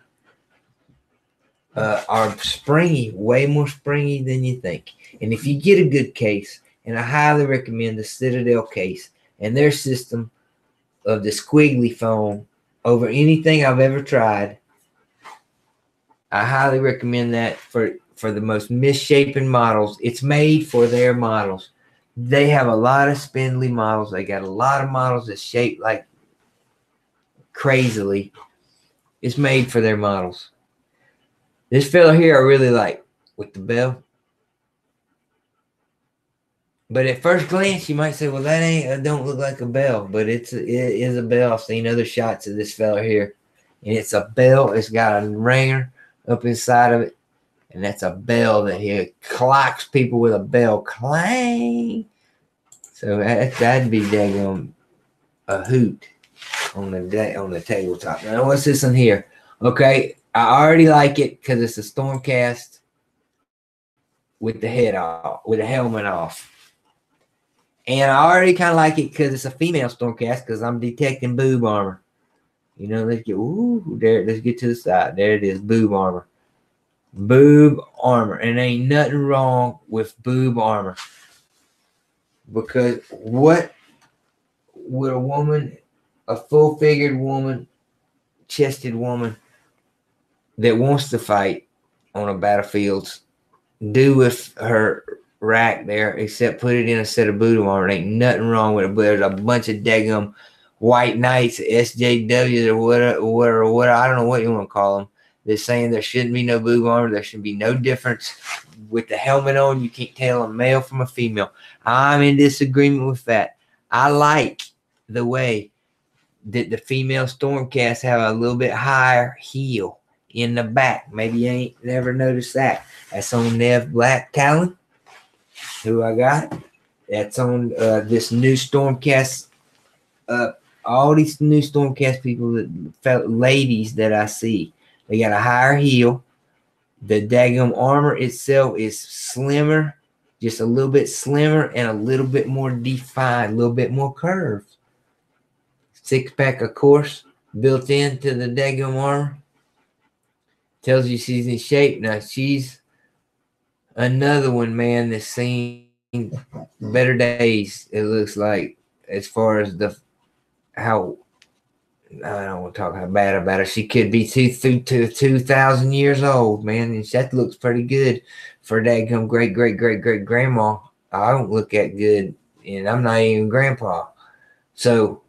are springy, way more springy than you think. And if you get a good case, and I highly recommend the Citadel case and their system of the squiggly foam over anything I've ever tried, I highly recommend that for the most misshapen models. It's made for their models. They have a lot of spindly models. They got a lot of models that shape like crazily. It's made for their models. This fella here I really like with the bell. But at first glance, you might say, well, that don't look like a bell. But it is a bell. I've seen other shots of this fella here. And it's a bell. It's got a ringer up inside of it. And that's a bell that he clocks people with a bell. Clang! So that'd be daggone a hoot on the tabletop. Now, what's this in here? Okay, I already like it because it's a Stormcast with the head off, with the helmet off. And I already kind of like it because it's a female Stormcast because I'm detecting boob armor. Let's get let's get to the side. There it is, boob armor. Boob armor. And ain't nothing wrong with boob armor. Because what would a woman, a full-figured woman, chested woman that wants to fight on a battlefield do with her rack there except put it in a set of boob armor? Ain't nothing wrong with it. But there's a bunch of daggum white knights, SJWs or what I don't know what you want to call them. They're saying there shouldn't be no boob armor. There should be no difference with the helmet on. You can't tell a male from a female. I'm in disagreement with that. I like the way that the female Stormcasts have a little bit higher heel in the back. Maybe you ain't never noticed that. That's on Nev Black Talon, who I got. That's on this new Stormcast. All these new Stormcast people, ladies that I see, they got a higher heel. The daggum armor itself is slimmer, just a little bit slimmer and a little bit more defined, a little bit more curved. 6-pack, of course, built into the daggum armor. Tells you she's in shape. Now, she's another one, man, that's seen better days, it looks like, as far as how I don't want to talk how bad about her. She could be 2,000 years old, man. And that looks pretty good for daggum great grandma. I don't look that good, and I'm not even grandpa. So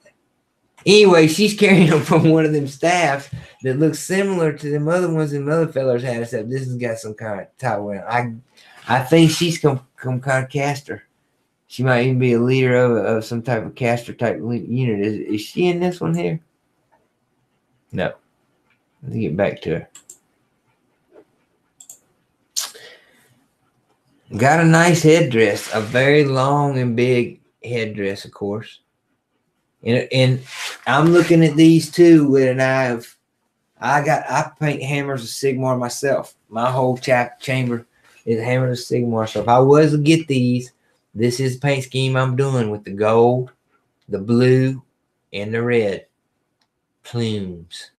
Anyway, she's carrying them from one of them staffs that looks similar to them other ones them other fellers had, except this has got some kind of title in it. I think she's some kind of caster. She might even be a leader of some type of caster type unit. Is she in this one here? No. Let's get back to her. Got a nice headdress, a very long and big headdress, of course. And I'm looking at these two with an eye of, I paint hammers of Sigmar myself. My whole chamber is hammers of Sigmar. So if I was to get these, this is the paint scheme I'm doing with the gold, the blue, and the red plumes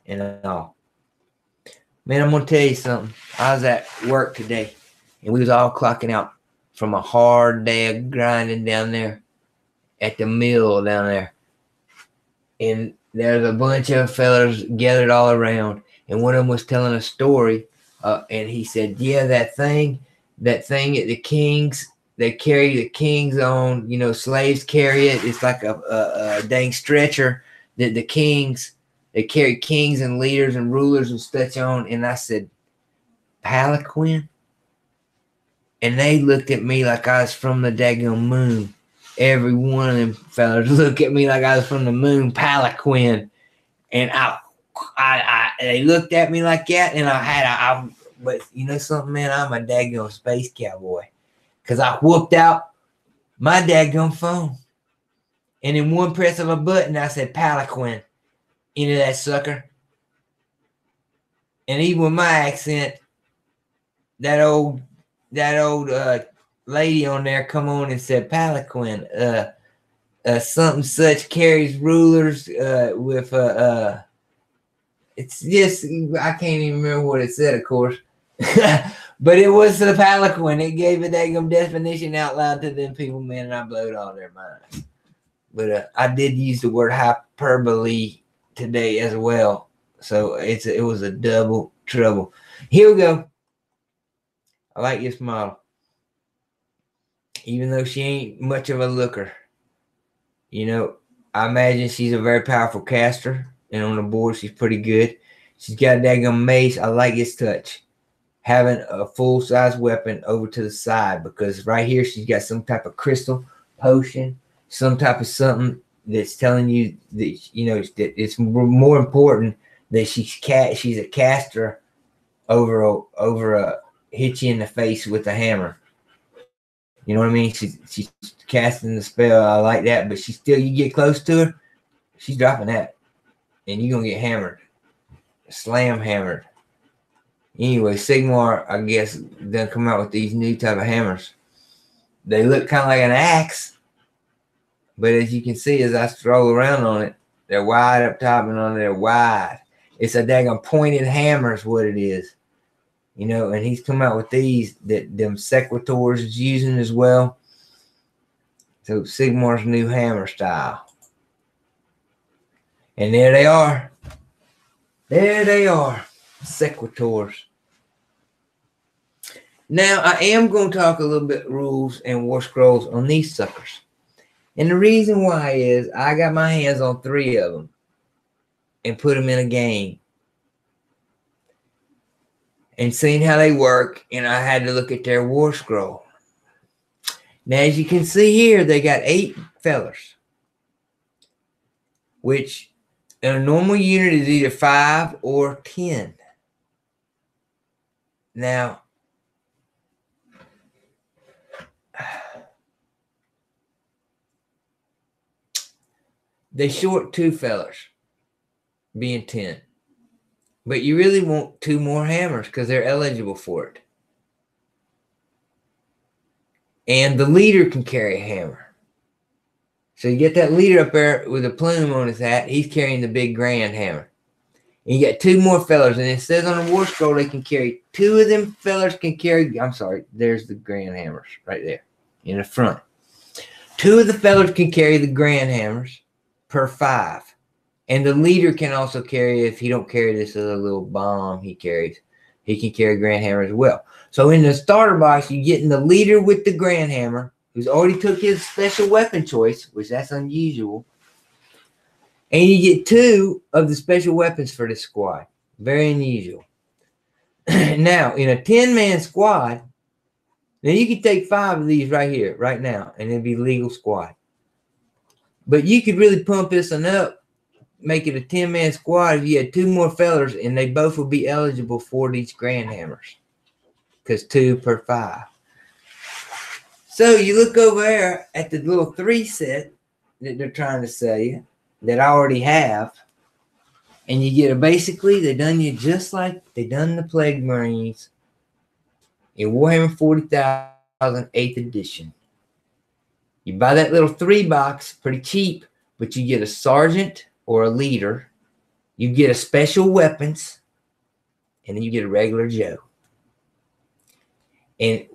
and all. Man, I'm gonna tell you something. I was at work today, and we was all clocking out from a hard day of grinding down there at the mill down there. And there's a bunch of fellas gathered all around, and one of them was telling a story, and he said, yeah, that thing at the kings, they carry the kings on, you know, slaves carry it. It's like a dang stretcher that the kings, they carry kings and leaders and rulers and such on. And I said, palanquin? And they looked at me like I was from the daggone moon. Every one of them fellas looked at me like I was from the moon, palanquin. And they looked at me like that, and but you know something, man, I'm a daggone space cowboy. Because I whooped out my daggone phone. And in one press of a button, I said palanquin into that sucker. And even with my accent, that old lady on there come on and said palanquin. Something such carries rulers with it's just, I can't even remember what it said, of course. But it was the palanquin. It gave a daggum definition out loud to them people, man, and I blowed all their minds. But I did use the word hyperbole today as well. So it was a double trouble. Here we go. I like this model. Even though she ain't much of a looker. You know, I imagine she's a very powerful caster. And on the board, she's pretty good. She's got a daggum mace. I like this touch. Having a full-size weapon over to the side, because right here she's got some type of crystal potion, some type of something that's telling you that, you know, that it's more important that she's a caster over a hit you in the face with a hammer. You know what I mean? She's casting the spell. I like that, but she still, you get close to her, she's dropping that, and you're gonna get hammered, slam hammered. Anyway, Sigmar, I guess, done come out with these new type of hammers. They look kind of like an axe, but as you can see, as I stroll around on it, they're wide up top and on there wide. It's a daggone pointed hammer is what it is. You know, and he's come out with these that them sequitors is using as well. So Sigmar's new hammer style. And there they are. There they are. Sequitors. Now, I am going to talk a little bit rules and war scrolls on these suckers. And the reason why is I got my hands on 3 of them and put them in a game. And seeing how they work, and I had to look at their war scroll. Now, as you can see here, they got 8 fellers, which in a normal unit is either 5 or 10. Now, they short 2 fellers, being 10. But you really want 2 more hammers because they're eligible for it. And the leader can carry a hammer. So you get that leader up there with a plume on his hat. He's carrying the big grand hammer. And you got 2 more fellers. And it says on the war scroll they can carry, 2 of them fellers can carry, I'm sorry, there's the grand hammers right there in the front. 2 of the fellers can carry the grand hammers per 5. And the leader can also carry, if he don't carry this as a little bomb he carries, he can carry grand hammer as well. So in the starter box, you're getting the leader with the grand hammer, who's already took his special weapon choice, which that's unusual. And you get 2 of the special weapons for this squad. Very unusual. Now, in a 10-man squad, now you could take 5 of these right here, right now, and it'd be legal squad. But you could really pump this one up, make it a 10-man squad if you had 2 more fellers, and they both would be eligible for these grand hammers. Because 2 per 5. So you look over there at the little 3 set that they're trying to sell you, that I already have, and you get basically, they done you just like they done the Plague Marines in Warhammer 40,000 8th edition. You buy that little 3 box pretty cheap, but you get a sergeant or a leader, you get a special weapons, and then you get a regular Joe. And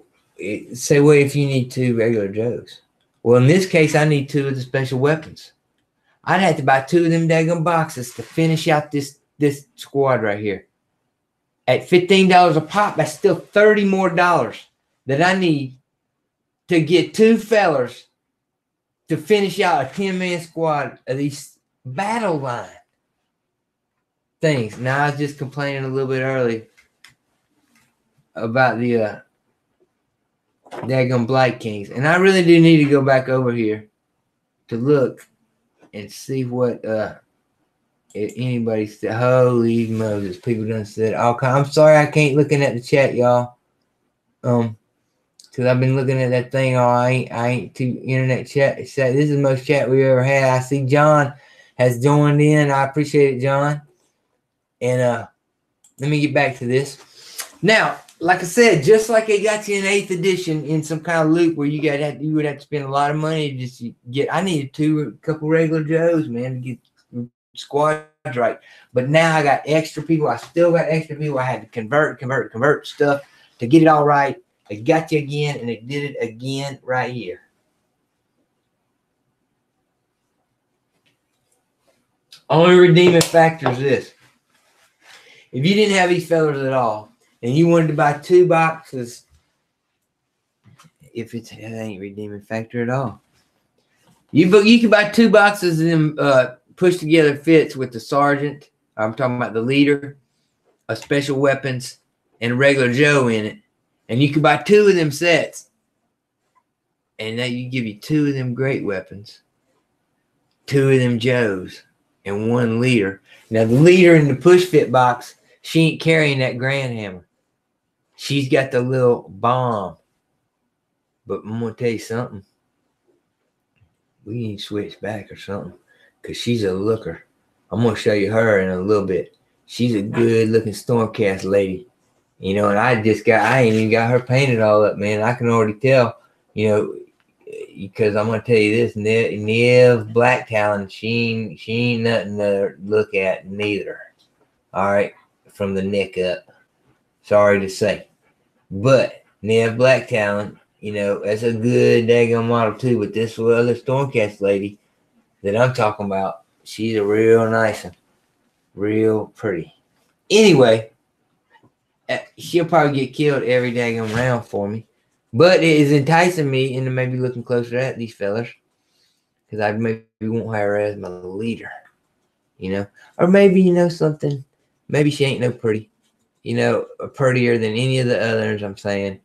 say, well, if you need 2 regular Joes. Well, in this case, I need 2 of the special weapons. I'd have to buy 2 of them daggum boxes to finish out this squad right here. At $15 a pop, that's still $30 more that I need to get 2 fellers to finish out a 10-man squad of these battle line things. Now, I was just complaining a little bit early about the daggum Blight Kings. And I really do need to go back over here to look and see what if anybody said. Holy Moses, people done said okay. I'm sorry I can't looking at the chat, y'all. Because I've been looking at that thing. I ain't too internet chat. This is the most chat we ever had. I see John has joined in. I appreciate it, John. And let me get back to this. Now, like I said, just like they got you in 8th edition in some kind of loop where you would have to spend a lot of money to just get. I needed a couple regular Joes, man, to get squads right. But now I got extra people. I still got extra people. I had to convert stuff to get it all right. It got you again, and it did it again right here. Only redeeming factor is this. If you didn't have these fellers at all, and you wanted to buy 2 boxes, it ain't redeeming factor at all. You can buy 2 boxes and push together fits with the sergeant. I'm talking about the leader, a special weapons, and a regular Joe in it. And you can buy 2 of them sets. And now you give you 2 of them great weapons, 2 of them Joes, and 1 leader. Now the leader in the push fit box, she ain't carrying that grand hammer. She's got the little bomb. But I'm going to tell you something. We need to switch back or something. Because she's a looker. I'm going to show you her in a little bit. She's a good looking Stormcast lady. You know, and I ain't even got her painted all up, man. I can already tell, you know, because I'm going to tell you this. Nev Black Talon, she ain't nothing to look at neither. All right. From the neck up. Sorry to say. But Nev Black Talon, you know, that's a good daggone model too. But this other Stormcast lady that I'm talking about, she's a real nice one. Real pretty. Anyway, she'll probably get killed every daggone round for me. But it is enticing me into maybe looking closer at these fellas. Because I maybe won't hire her as my leader. You know? Or maybe, you know, something. Maybe she ain't no pretty. You know, prettier than any of the others, I'm saying.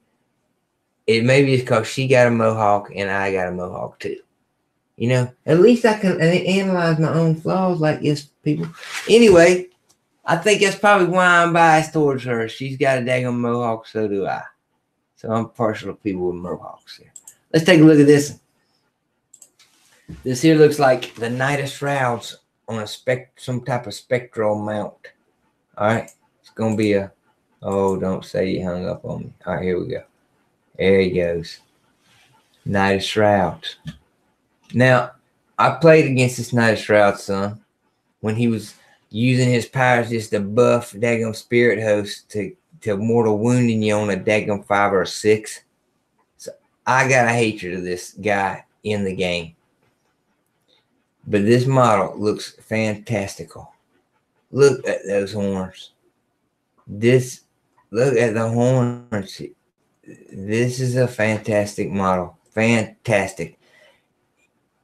It maybe it's because she got a mohawk and I got a mohawk too. You know, at least I can analyze my own flaws like this, people. Anyway, I think that's probably why I'm biased towards her. She's got a daggone mohawk, so do I. So I'm partial to people with mohawks here. Let's take a look at this. This here looks like the Knight of Shrouds on some type of spectral mount. All right. It's going to be a, oh, don't say you hung up on me. All right, here we go. There he goes. Knight of Shrouds. Now, I played against this Knight of Shrouds, son, when he was using his powers just to buff daggum spirit host to mortal wounding you on a daggum 5 or 6. So I got a hatred of this guy in the game. But this model looks fantastical. Look at those horns. Look at the horns. This is a fantastic model. Fantastic.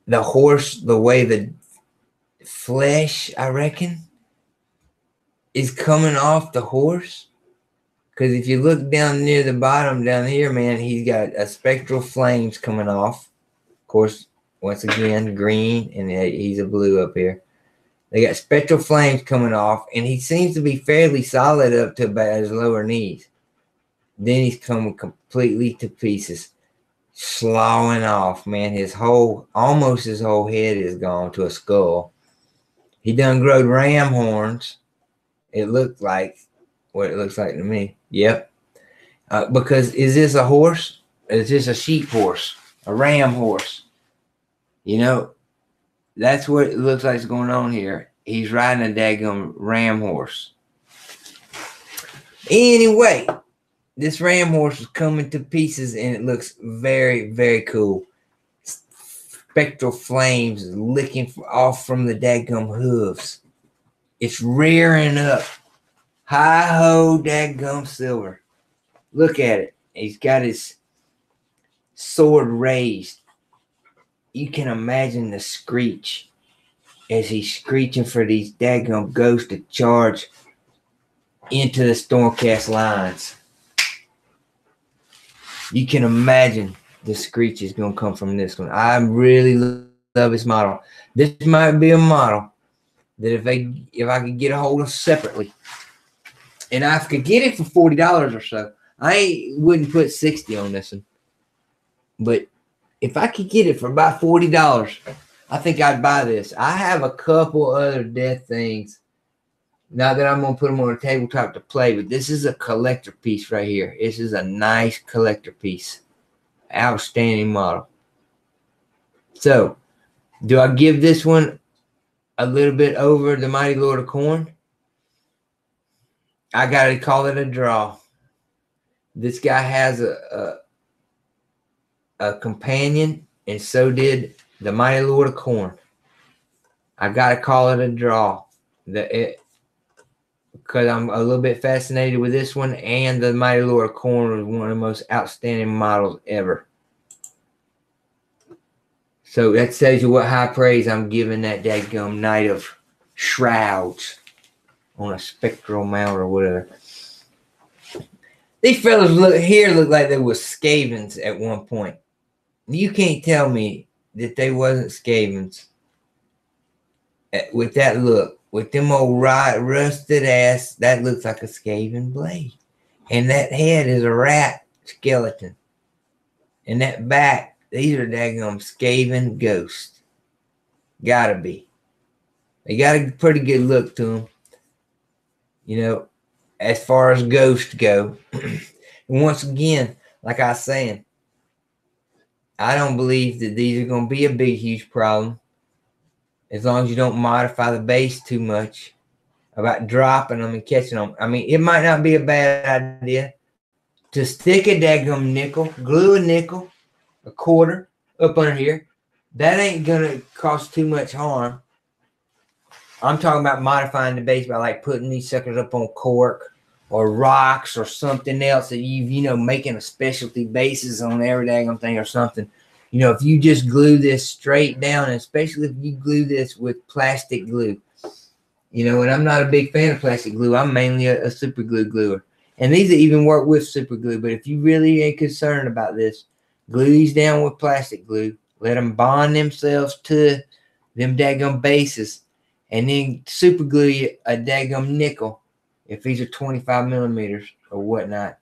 The horse, the way the flesh, I reckon, is coming off the horse. Because if you look down near the bottom down here, man, he's got a spectral flames coming off. Of course, once again, green, and he's a blue up here. They got spectral flames coming off, and he seems to be fairly solid up to about his lower knees. Then he's coming completely to pieces, slawing off, man. Almost his whole head is gone to a skull. He done growed ram horns. It looked like what it looks like to me. Yep. Because is this a horse? Is this a sheep horse? A ram horse? You know, that's what it looks like is going on here. He's riding a daggum ram horse. Anyway, this ram horse is coming to pieces, and it looks very, very cool. Spectral flames licking off from the daggum hooves. It's rearing up. Hi-ho, daggum silver. Look at it. He's got his sword raised. You can imagine the screech as he's screeching for these daggum ghosts to charge into the Stormcast lines. You can imagine the screech is going to come from this one. I really love this model. This might be a model that if I could get a hold of separately, and I could get it for $40 or so, I wouldn't put $60 on this one. But if I could get it for about $40, I think I'd buy this. I have a couple other death things. Not that I'm going to put them on a tabletop to play, but this is a collector piece right here. This is a nice collector piece. Outstanding model. So, do I give this one a little bit over the Mighty Lord of Corn? I got to call it a draw. This guy has a companion, and so did the Mighty Lord of Corn. I got to call it a draw. Because I'm a little bit fascinated with this one, and the Mighty Lord of Corn was one of the most outstanding models ever. So that tells you what high praise I'm giving that dadgum Knight of Shrouds on a spectral mount or whatever. These fellas look like they were Skavens at one point. You can't tell me that they wasn't Skavens with that look. With them old rusted ass, that looks like a Skaven blade. And that head is a rat skeleton. And that back, these are daggum Skaven ghosts. Gotta be. They got a pretty good look to them. You know, as far as ghosts go. And once again, like I was saying, I don't believe that these are going to be a big, huge problem. As long as you don't modify the base too much about dropping them and catching them. I mean, it might not be a bad idea to stick a daggum nickel, glue a nickel, a quarter up under here. That ain't going to cause too much harm. I'm talking about modifying the base by like putting these suckers up on cork or rocks or something else that making a specialty bases on every daggum thing or something. You know, if you just glue this straight down, and especially if you glue this with plastic glue, and I'm not a big fan of plastic glue. I'm mainly a super glue gluer. And these even work with super glue. But if you really ain't concerned about this, glue these down with plastic glue. Let them bond themselves to them daggum bases. And then super glue a daggum nickel. If these are 25 millimeters or whatnot.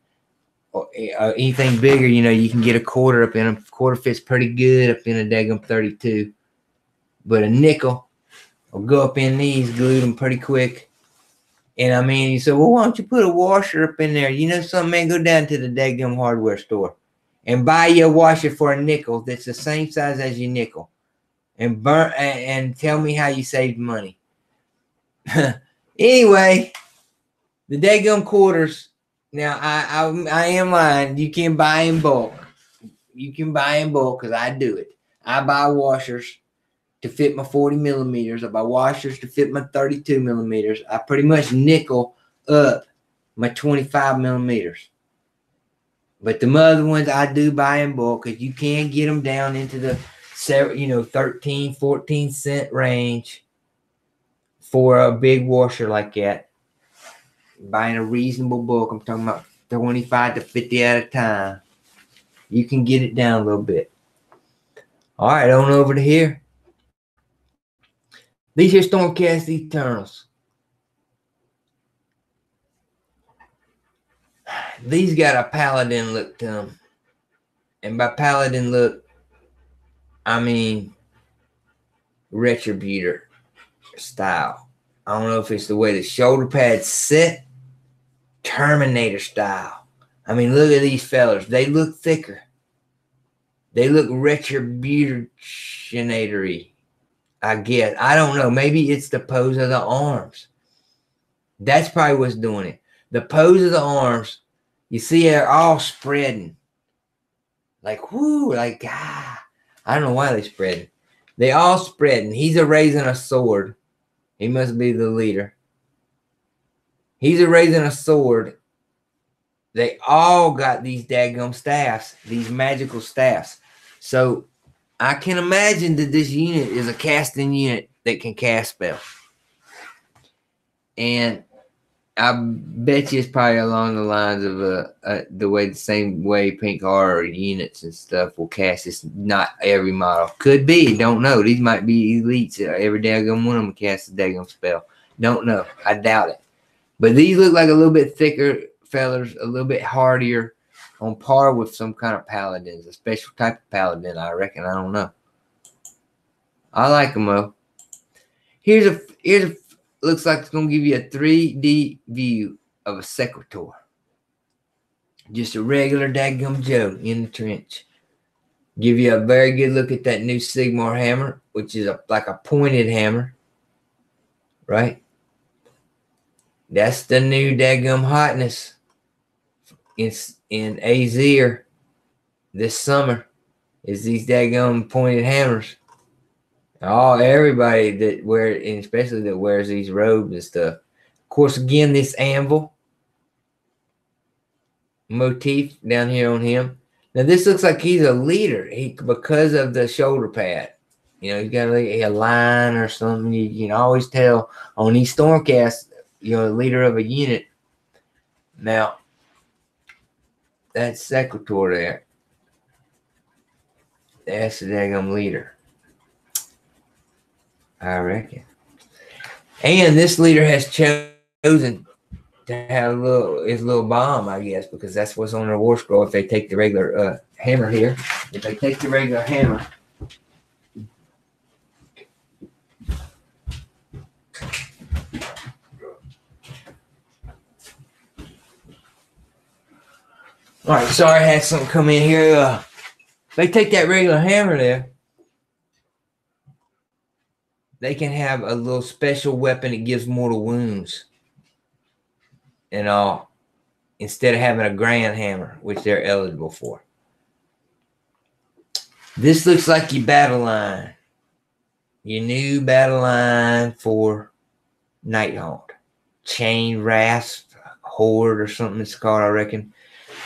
Or anything bigger, you can get a quarter up in them. Quarter fits pretty good up in a daggum 32. But a nickel will go up in these, glue them pretty quick. And I mean, you say, well, why don't you put a washer up in there? You know something, man? Go down to the daggum hardware store and buy you a washer for a nickel that's the same size as your nickel. And burn and tell me how you saved money. Anyway, the daggum quarters. Now, I am lying. You can buy in bulk. You can buy in bulk because I do it. I buy washers to fit my 40 millimeters. I buy washers to fit my 32 millimeters. I pretty much nickel up my 25 millimeters. But the other ones I do buy in bulk because you can get them down into the 13, 14 cent range. for a big washer like that. Buying a reasonable bulk, I'm talking about 25 to 50 at a time, you can get it down a little bit. All right, on over to here. These here Stormcast Eternals. These got a paladin look to them. And by paladin look, I mean Retributor style. I don't know if it's the way the shoulder pads sit, Terminator style. I mean, look at these fellas. They look thicker. They look retributionary, I guess. I don't know. Maybe it's the pose of the arms. That's probably what's doing it. The pose of the arms, you see, they're all spreading. Like, whoo, like, I don't know why they're spreading. They all spreading. He's raising a sword. He must be the leader. He's raising a sword. They all got these daggum staffs, these magical staffs. So I can imagine that this unit is a casting unit that can cast spells. And I bet you it's probably along the lines of the same way pink horror units and stuff will cast. It's not every model. Could be. Don't know. These might be elites. Every daggum one of them cast a daggum spell. Don't know. I doubt it. But these look like a little bit thicker fellas, a little bit hardier, on par with some kind of paladins, a special type of paladin, I reckon. I don't know. I like them though. Here's a looks like it's gonna give you a 3D view of a Secretor. Just a regular daggum Joe in the trench. Give you a very good look at that new Sigmar Hammer, which is like a pointed hammer, right? That's the new daggum hotness in Azir this summer, is these daggum pointed hammers. Oh, everybody that especially that wears these robes and stuff. Of course, again, this anvil motif down here on him. Now, this looks like he's a leader because of the shoulder pad. You know, he's got a line or something. You can always tell on these Stormcasts, you know, the leader of a unit. Now, that's Secretor there. That's the daggum leader, I reckon. And this leader has chosen to have his little bomb, I guess, because that's what's on their war scroll. If they take the regular hammer here, if they take the regular hammer, all right, sorry, I had something come in here. They take that regular hammer there, they can have a little special weapon that gives mortal wounds and all, instead of having a grand hammer, which they're eligible for. This looks like your battle line. Your new battle line for Nighthaunt. Chain Rasp Horde or something it's called, I reckon.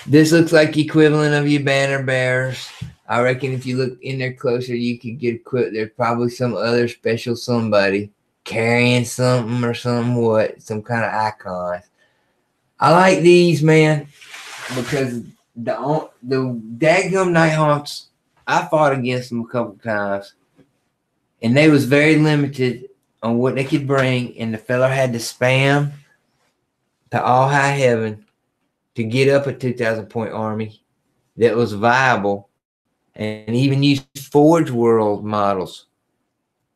This looks like the equivalent of your banner bearers. I reckon if you look in there closer, you could get equipped. There's probably some other special somebody carrying something or some kind of icons. I like these, man, because the daggum Nighthaunts, I fought against them a couple times, and they was very limited on what they could bring, and the fella had to spam to all high heaven to get up a 2,000 point army that was viable, and even use Forge World models,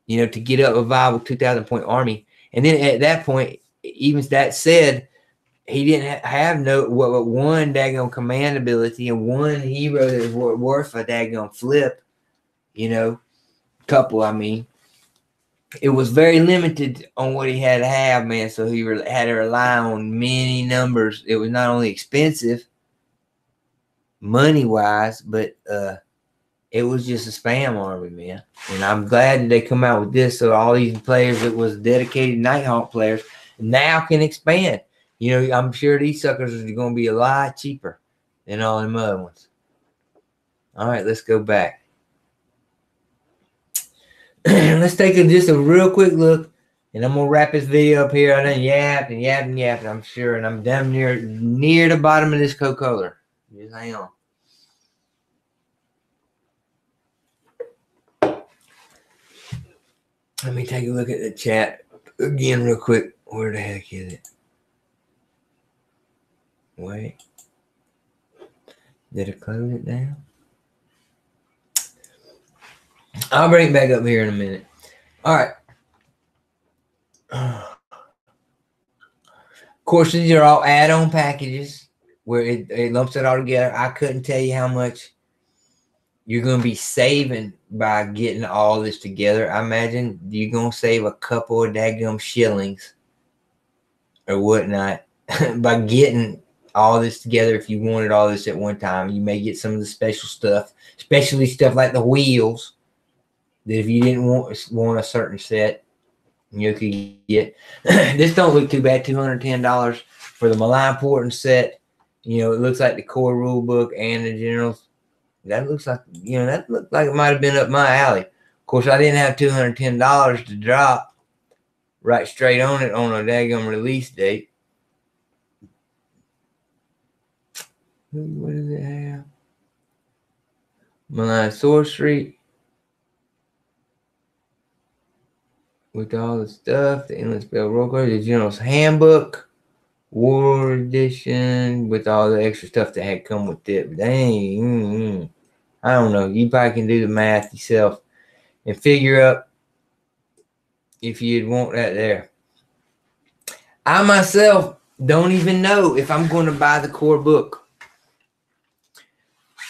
you know, to get up a viable 2,000 point army. And then at that point, even that said, he didn't have one daggone command ability and one hero that was worth a daggone flip, you know, couple, I mean. It was very limited on what he had to have, man, so he had to rely on many numbers. It was not only expensive, money-wise, but it was just a spam army, man. And I'm glad that they come out with this, so all these players that was dedicated Nighthawk players now can expand. You know, I'm sure these suckers are going to be a lot cheaper than all them other ones. All right, let's go back. Let's take just a real quick look And I'm gonna wrap this video up here. I done yapped and yapped and yapped, I'm sure, and I'm down near the bottom of this Coca-Cola. Just hang on. Let me take a look at the chat again real quick. Where the heck is it? Wait. Did it close it down? I'll bring it back up here in a minute. All right. Of course, these are all add-on packages where it lumps it all together. I couldn't tell you how much you're going to be saving by getting all this together. I imagine you're going to save a couple of daggum shillings or whatnot by getting all this together. If you wanted all this at one time, you may get some of the special stuff, especially stuff like the wheels that if you didn't want a certain set, you could get. This don't look too bad, $210 for the malign portent set. You know, it looks like the core rule book and the generals. That looks like, you know, that looked like it might have been up my alley. Of course, I didn't have $210 to drop right straight on it on a daggum release date. What does it have? Malign sorcery. With all the stuff, the endless spell roll card, the general's handbook, war edition, with all the extra stuff that had come with it. But dang, I don't know. You probably can do the math yourself and figure up if you'd want that there. I myself don't even know if I'm going to buy the core book.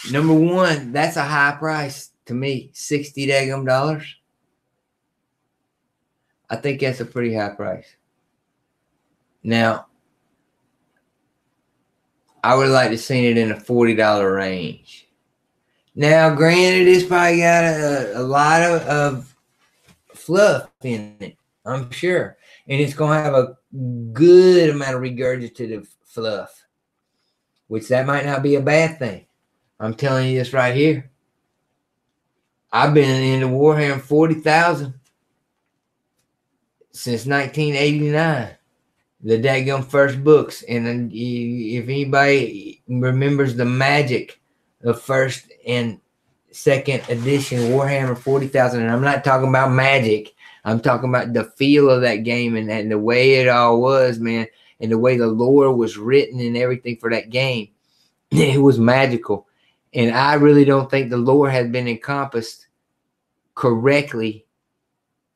Number one, that's a high price to me, $60 daggum. I think that's a pretty high price. Now, I would like to see it in a $40 range. Now, granted, it's probably got a lot of fluff in it, I'm sure. And it's going to have a good amount of regurgitative fluff, which that might not be a bad thing. I'm telling you this right here. I've been into Warhammer 40,000 since 1989. The daggum first books. And if anybody remembers the magic of first and second edition Warhammer 40,000, and I'm not talking about magic, I'm talking about the feel of that game and the way it all was, man, and the way the lore was written and everything for that game. It was magical. And I really don't think the lore had been encompassed correctly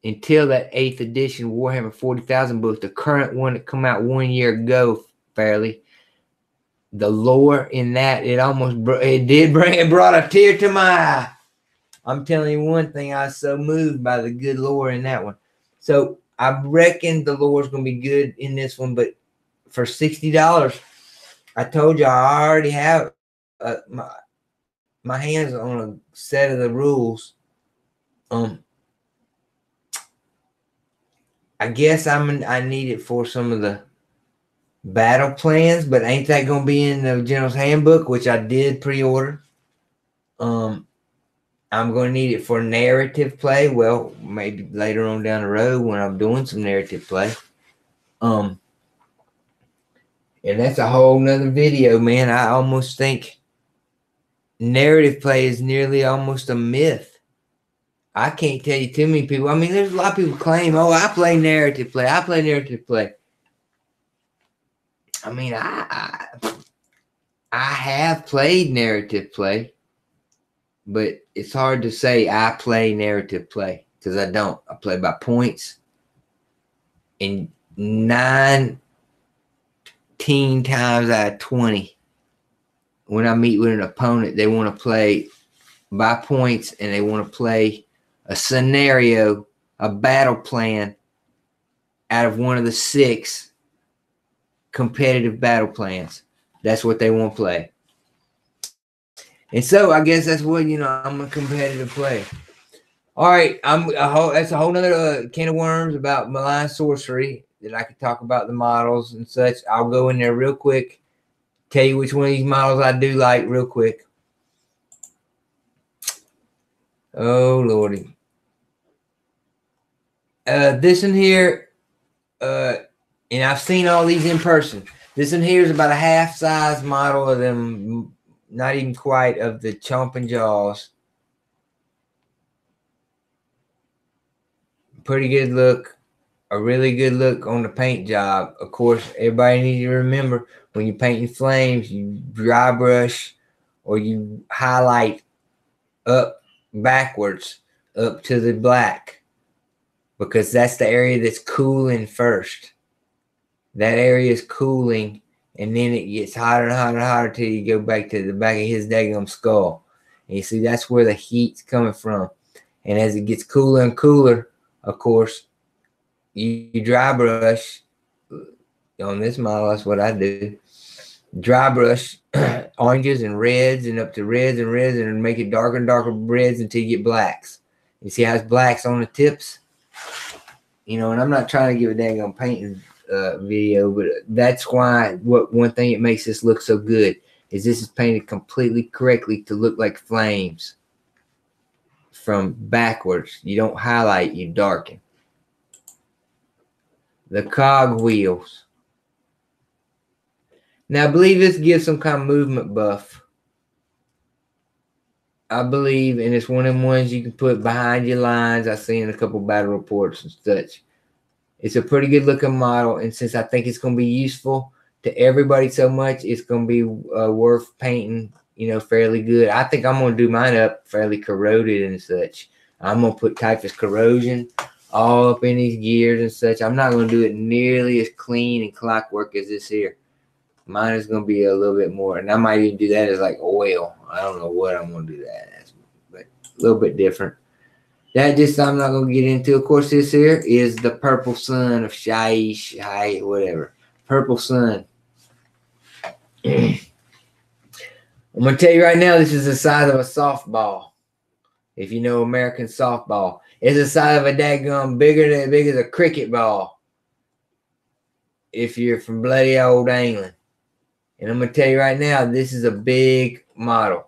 until that 8th edition Warhammer 40,000 book, the current one that come out 1 year ago, fairly. The lore in that, it brought a tear to my eye. I'm telling you one thing, I was so moved by the good lore in that one. So I reckon the lore is going to be good in this one, but for $60, I told you I already have my hands on a set of the rules. I guess I need it for some of the battle plans, but ain't that gonna be in the General's Handbook, which I did pre-order? I'm gonna need it for narrative play. Well, maybe later on down the road when I'm doing some narrative play. And that's a whole nother video, man. I almost think narrative play is nearly almost a myth. I can't tell you too many people. I mean, there's a lot of people claim, oh, I play narrative play. I play narrative play. I mean, I have played narrative play, but it's hard to say I play narrative play because I don't. I play by points. And 19 times out of 20, when I meet with an opponent, they want to play by points and they want to play a scenario, a battle plan out of one of the 6 competitive battle plans. That's what they want to play. And so I guess that's what, I'm a competitive player. All right, that's a whole nother can of worms about malign sorcery that I could talk about the models and such. I'll go in there real quick, tell you which one of these models I do like real quick. Oh, Lordy. This in here, And I've seen all these in person. This one here is about a half-size model of them, not even quite, of the Chomping Jaws. Pretty good look. A really good look on the paint job. Of course, everybody needs to remember when you're painting flames, you dry brush or you highlight up backwards up to the black, because that's the area that's cooling first. That area is cooling, and then it gets hotter and hotter and hotter till you go back to the back of his daggum skull. And you see, that's where the heat's coming from. And as it gets cooler and cooler, of course, you dry brush. On this model, that's what I do. Dry brush oranges and reds and up to reds and make it darker and darker reds until you get blacks. You see how it's blacks on the tips? You know, and I'm not trying to give a dang painting video, but that's why one thing that makes this look so good is this is painted completely correctly to look like flames from backwards. You don't highlight, you darken. The cog wheels. Now, I believe this gives some kind of movement buff. I believe, and it's one of them ones you can put behind your lines. I've seen a couple battle reports and such. It's a pretty good looking model, and since I think it's going to be useful to everybody so much, it's going to be worth painting, you know, fairly good. I think I'm going to do mine up fairly corroded and such. I'm going to put typhus corrosion all up in these gears and such. I'm not going to do it nearly as clean and clockwork as this here. Mine is going to be a little bit more, and I might even do that as like oil. I don't know what I'm going to do that as, but a little bit different. That just I'm not going to get into. Of course, this here is the Purple Sun of Shai, whatever. Purple Sun. I'm going to tell you right now, this is the size of a softball. If you know American softball. It's the size of a daggum big as a cricket ball. If you're from bloody old England. And I'm going to tell you right now, this is a big model.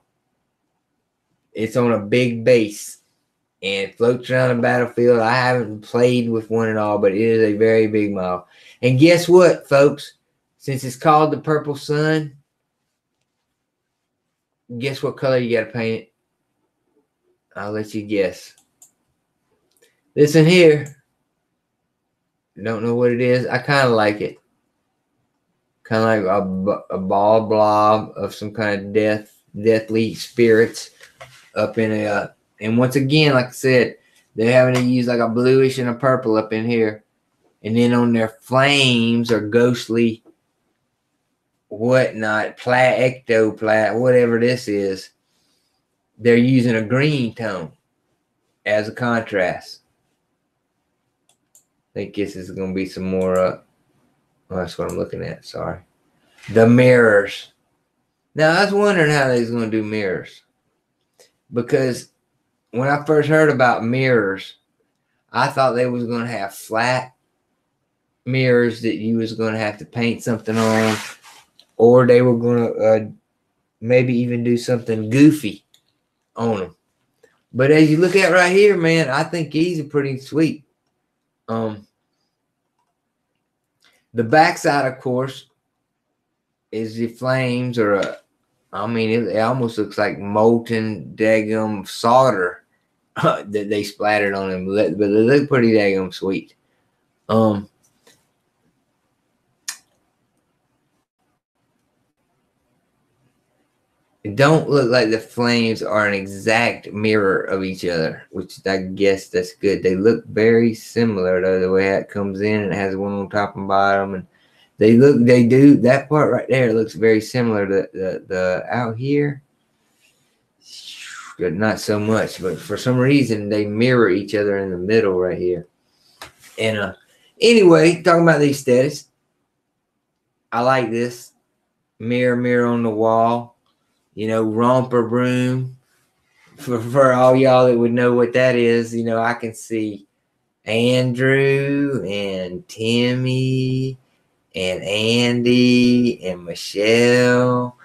It's on a big base. And it floats around the battlefield. I haven't played with one at all, but it is a very big model. And guess what, folks? Since it's called the Purple Sun, guess what color you got to paint it? I'll let you guess. This one here, don't know what it is. I kind of like it. Kind of like a ball blob of some kind of deathly spirits up in a, and once again, like I said, they're having to use like a bluish and a purple up in here. And then on their flames or ghostly whatnot, ectoplasm, whatever this is, they're using a green tone as a contrast. I think this is going to be some more oh, that's what I'm looking at. Sorry. The mirrors. Now, I was wondering how they was going to do mirrors. Because when I first heard about mirrors, I thought they was going to have flat mirrors that you was going to have to paint something on. Or they were going to maybe even do something goofy on them. But as you look at right here, man, I think these are pretty sweet. The backside, of course, is the flames, or I mean, it almost looks like molten daggum solder that they splattered on them, but they look pretty daggum sweet. It don't look like the flames are an exact mirror of each other, which I guess that's good. They look very similar though, the way it comes in and it has one on top and bottom, and they do that part right there looks very similar to the out here. Not so much, but for some reason they mirror each other in the middle right here. And anyway, talking about the aesthetics, I like this mirror on the wall. You know, romper room. For all y'all that would know what that is, you know, I can see Andrew and Timmy and Andy and Michelle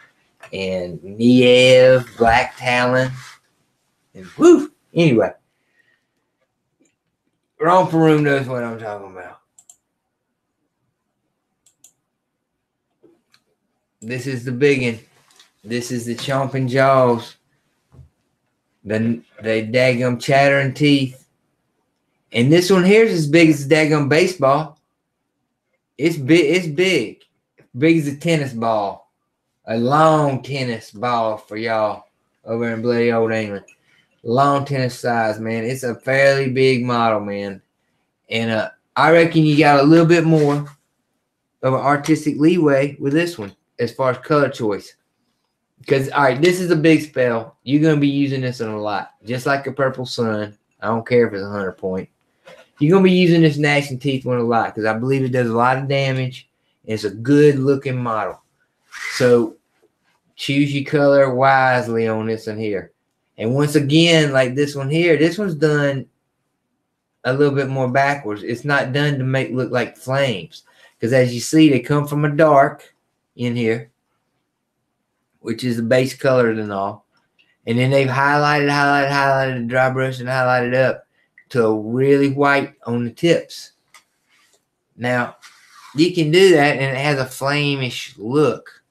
and Niev, Black Talon. And woo! Anyway, romper room knows what I'm talking about. This is the big one. This is the chomping jaws. The daggum chattering teeth. And this one here is as big as the daggum baseball. It's big. It's big. Big as a tennis ball. A long tennis ball for y'all over in bloody old England. Long tennis size, man. It's a fairly big model, man. And I reckon you got a little bit more of an artistic leeway with this one as far as color choice. Because, all right, this is a big spell. You're going to be using this one a lot. Just like a Purple Sun. I don't care if it's 100 point. You're going to be using this gnashing teeth one a lot because I believe it does a lot of damage. And it's a good looking model. So choose your color wisely on this one here. And once again, like this one here, this one's done a little bit more backwards. It's not done to make look like flames. Because as you see, they come from a dark in here, which is the base color and all. And then they've highlighted the dry brush and highlighted up to a really white on the tips. Now, you can do that and it has a flamish look,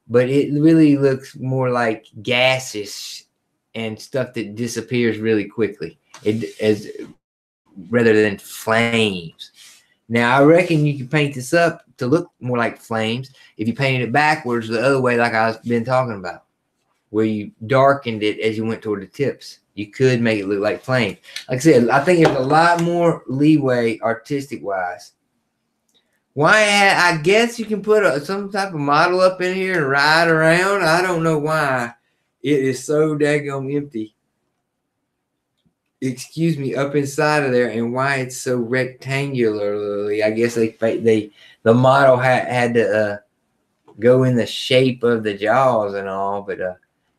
but it really looks more like gaseous and stuff that disappears really quickly. Rather than flames. Now, I reckon you can paint this up to look more like flames if you painted it backwards the other way like I've been talking about, where you darkened it as you went toward the tips. You could make it look like flames. Like I said, I think there's a lot more leeway artistic-wise. I guess you can put some type of model up in here and ride around. I don't know why it is so daggone empty. Excuse me, up inside of there, and why it's so rectangularly. I guess the model had to go in the shape of the jaws and all, but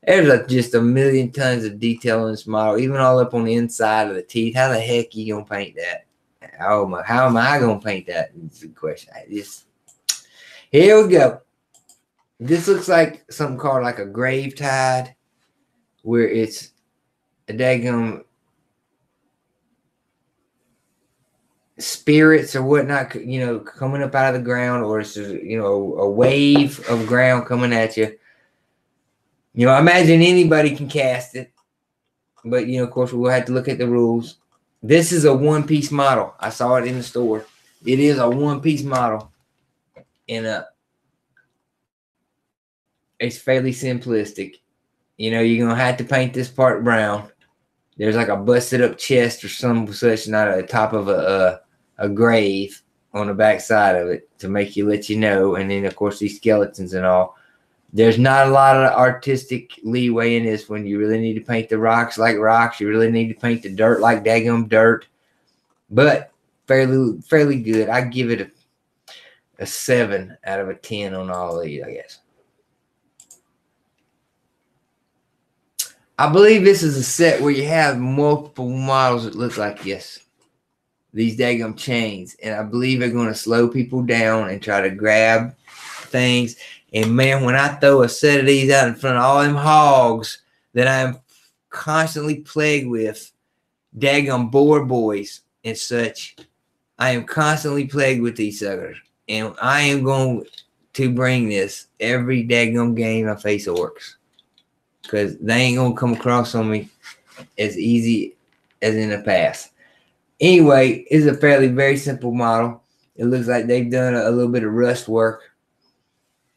there's just a million tons of detail in this model, even all up on the inside of the teeth. How the heck you gonna paint that? How am I gonna paint that? It's a question. Here we go. This looks like something called like a grave tide, where it's a daggum spirits or whatnot, coming up out of the ground, or it's just, a wave of ground coming at you. I imagine anybody can cast it, but of course we'll have to look at the rules. This is a one-piece model. I saw it in the store. It is a one-piece model, and it's fairly simplistic. You're gonna have to paint this part brown. There's like a busted up chest or some such, not at the top of a grave on the back side of it to make you let you know. And then of course these skeletons and all. There's not a lot of artistic leeway in this one. You really need to paint the rocks like rocks. You really need to paint the dirt like daggum dirt. But fairly good. I give it a 7 out of a 10 on all of these, I guess. I believe this is a set where you have multiple models that look like this. These daggum chains. And I believe they're going to slow people down and try to grab things. And man, when I throw a set of these out in front of all them hogs that I'm constantly plagued with, daggum boar boys and such, I am constantly plagued with these suckers. And I am going to bring this every daggum game I face orcs. Because they ain't going to come across on me as easy as in the past. Anyway, it's a very simple model. It looks like they've done a little bit of rust work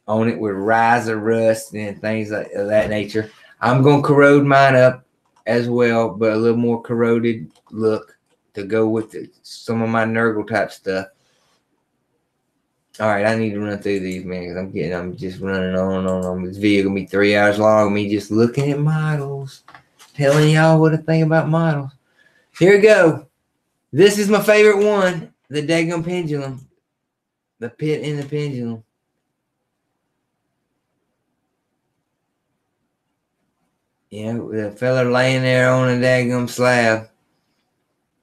on it with riser rust and things like of that nature. I'm going to corrode mine up as well, but a little more corroded look to go with some of my Nurgle type stuff. All right, I need to run through these, man, because I'm just running on. This video gonna be 3 hours long. Me just looking at models, telling y'all what I think about models. Here we go. This is my favorite one, the daggum pendulum, the pit in the pendulum. The fella laying there on a daggum slab.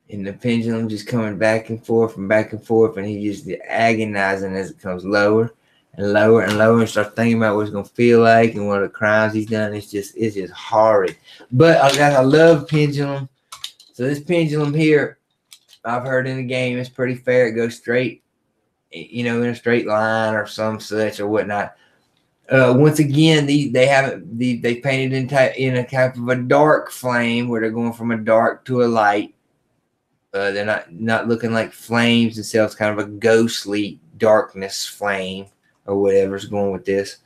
And the pendulum just coming back and forth, and he just agonizing as it comes lower and lower and lower, and start thinking about what it's gonna feel like and what the crimes he's done. It's just horrid. But I love pendulum. So this pendulum here, I've heard in the game, it's pretty fair. It goes straight, in a straight line or some such or whatnot. Once again, they painted in a type of a dark flame where they're going from a dark to a light. They're not looking like flames themselves, kind of a ghostly darkness flame or whatever's going with this.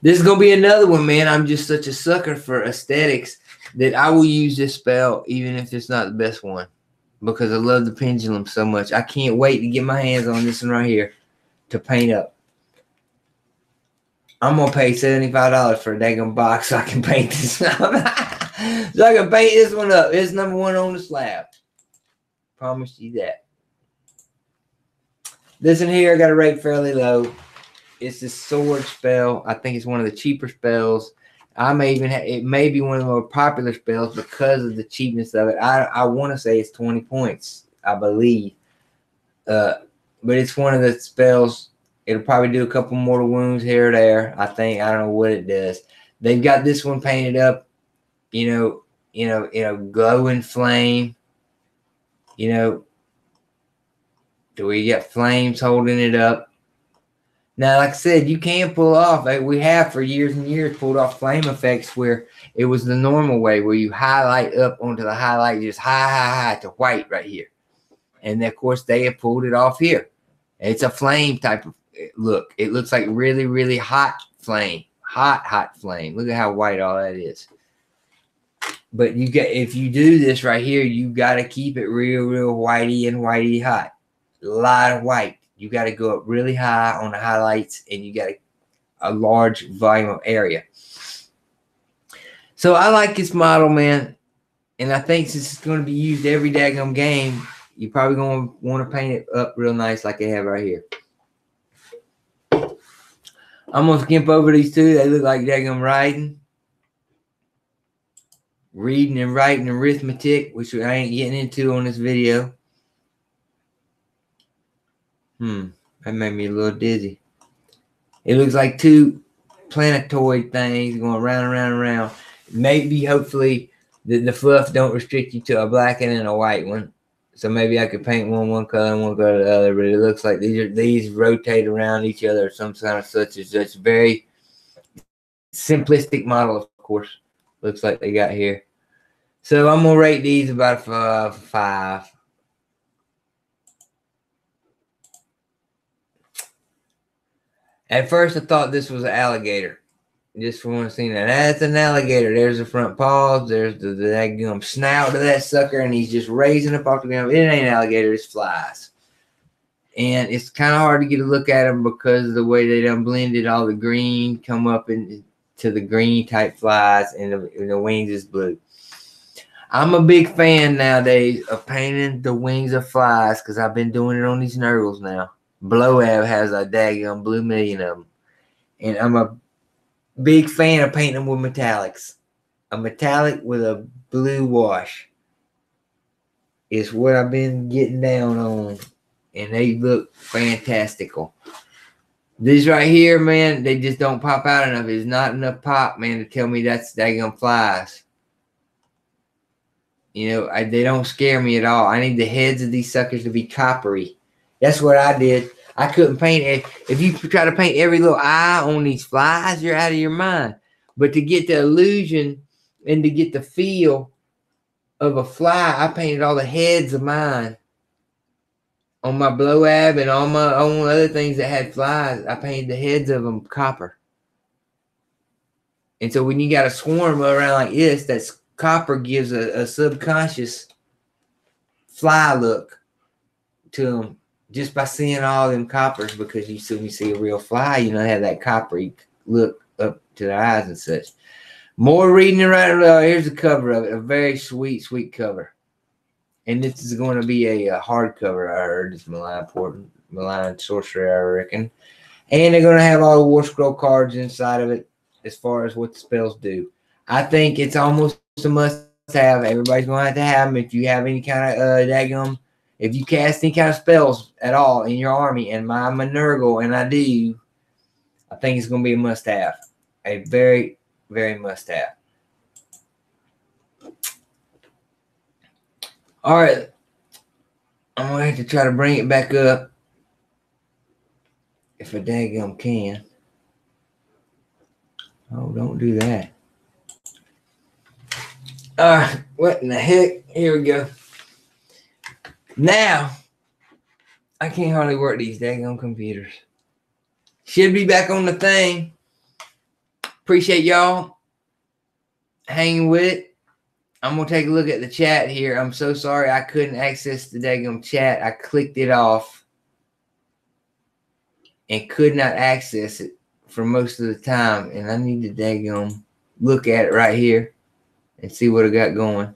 This is going to be another one, man. I'm just such a sucker for aesthetics that I will use this spell even if it's not the best one because I love the pendulum so much. I can't wait to get my hands on this one right here to paint up. I'm going to pay $75 for a daggone box so I can paint this up. So I can paint this one up. It's number 1 on the slab. Promise you that. This one here I got to rate fairly low. It's the sword spell. I think it's one of the cheaper spells. It may be one of the more popular spells because of the cheapness of it. I want to say it's 20 points, I believe. But it's one of the spells. It'll probably do a couple mortal wounds here or there. I think. I don't know what it does. They've got this one painted up, glowing flame. To where you got flames holding it up. Now, like I said, you can pull off. We have for years and years pulled off flame effects where it was the normal way, where you highlight up onto the highlight, just high to white right here. And of course, they have pulled it off here. It's a flame type of look. It looks like really, really hot flame. Hot flame. Look at how white all that is. But if you do this right here, you got to keep it real whitey and whitey hot. A lot of white. You got to go up really high on the highlights, and you got a large volume of area. So I like this model, man. And I think since it's going to be used every daggum game, you're probably going to want to paint it up real nice like they have right here. I'm going to skimp over these two. They look like daggum reading and writing arithmetic, which I ain't getting into on this video. That made me a little dizzy. It looks like two planetoid things going round and round and round. Maybe, hopefully, the fluff don't restrict you to a black and a white one. So maybe I could paint one color and one color the other. But it looks like these rotate around each other. Some kind of such as such. Very simplistic model, of course. Looks like they got here. So I'm gonna rate these about a 5. At first, I thought this was an alligator. Just from one scene. And that's an alligator. There's the front paws. There's the snout of that sucker. And he's just raising up off the ground. It ain't an alligator. It's flies. And it's kind of hard to get a look at them because of the way they done blended all the green come up into the green type flies. And the wings is blue. I'm a big fan nowadays of painting the wings of flies because I've been doing it on these Nurgles now. Bloab has a daggum blue million of them. And I'm a big fan of painting them with metallics. A metallic with a blue wash is what I've been getting down on. And they look fantastical. These right here, man, they just don't pop out enough. There's not enough pop, man, to tell me that's daggum flies. They don't scare me at all. I need the heads of these suckers to be coppery. That's what I did. I couldn't paint it. If you try to paint every little eye on these flies, you're out of your mind. But to get the illusion and to get the feel of a fly, I painted all the heads of mine on my Bloab and all my own other things that had flies. I painted the heads of them copper. And so when you got a swarm around like this, that's copper gives a subconscious fly look to them. Just by seeing all them coppers, because you see a real fly, have that coppery look up to the eyes and such. More reading and writing. Here's the cover of it. A very sweet, sweet cover. And this is going to be a hardcover, I heard. It's Malign Sorcery, I reckon. And they're going to have all the War Scroll cards inside of it as far as what the spells do. I think it's almost a must-have. Everybody's going to have them. If you have any kind of daggum, if you cast any kind of spells at all in your army, and I'm a Nurgle, and I do, I think it's going to be a must-have. A very, very must-have. All right. I'm going to have to try to bring it back up if I daggum can. Oh, don't do that. What in the heck? Here we go. Now, I can't hardly work these daggone computers. Should be back on the thing. Appreciate y'all hanging with it. I'm going to take a look at the chat here. I'm so sorry I couldn't access the daggone chat. I clicked it off and could not access it for most of the time. And I need to daggone look at it right here and see what I got going.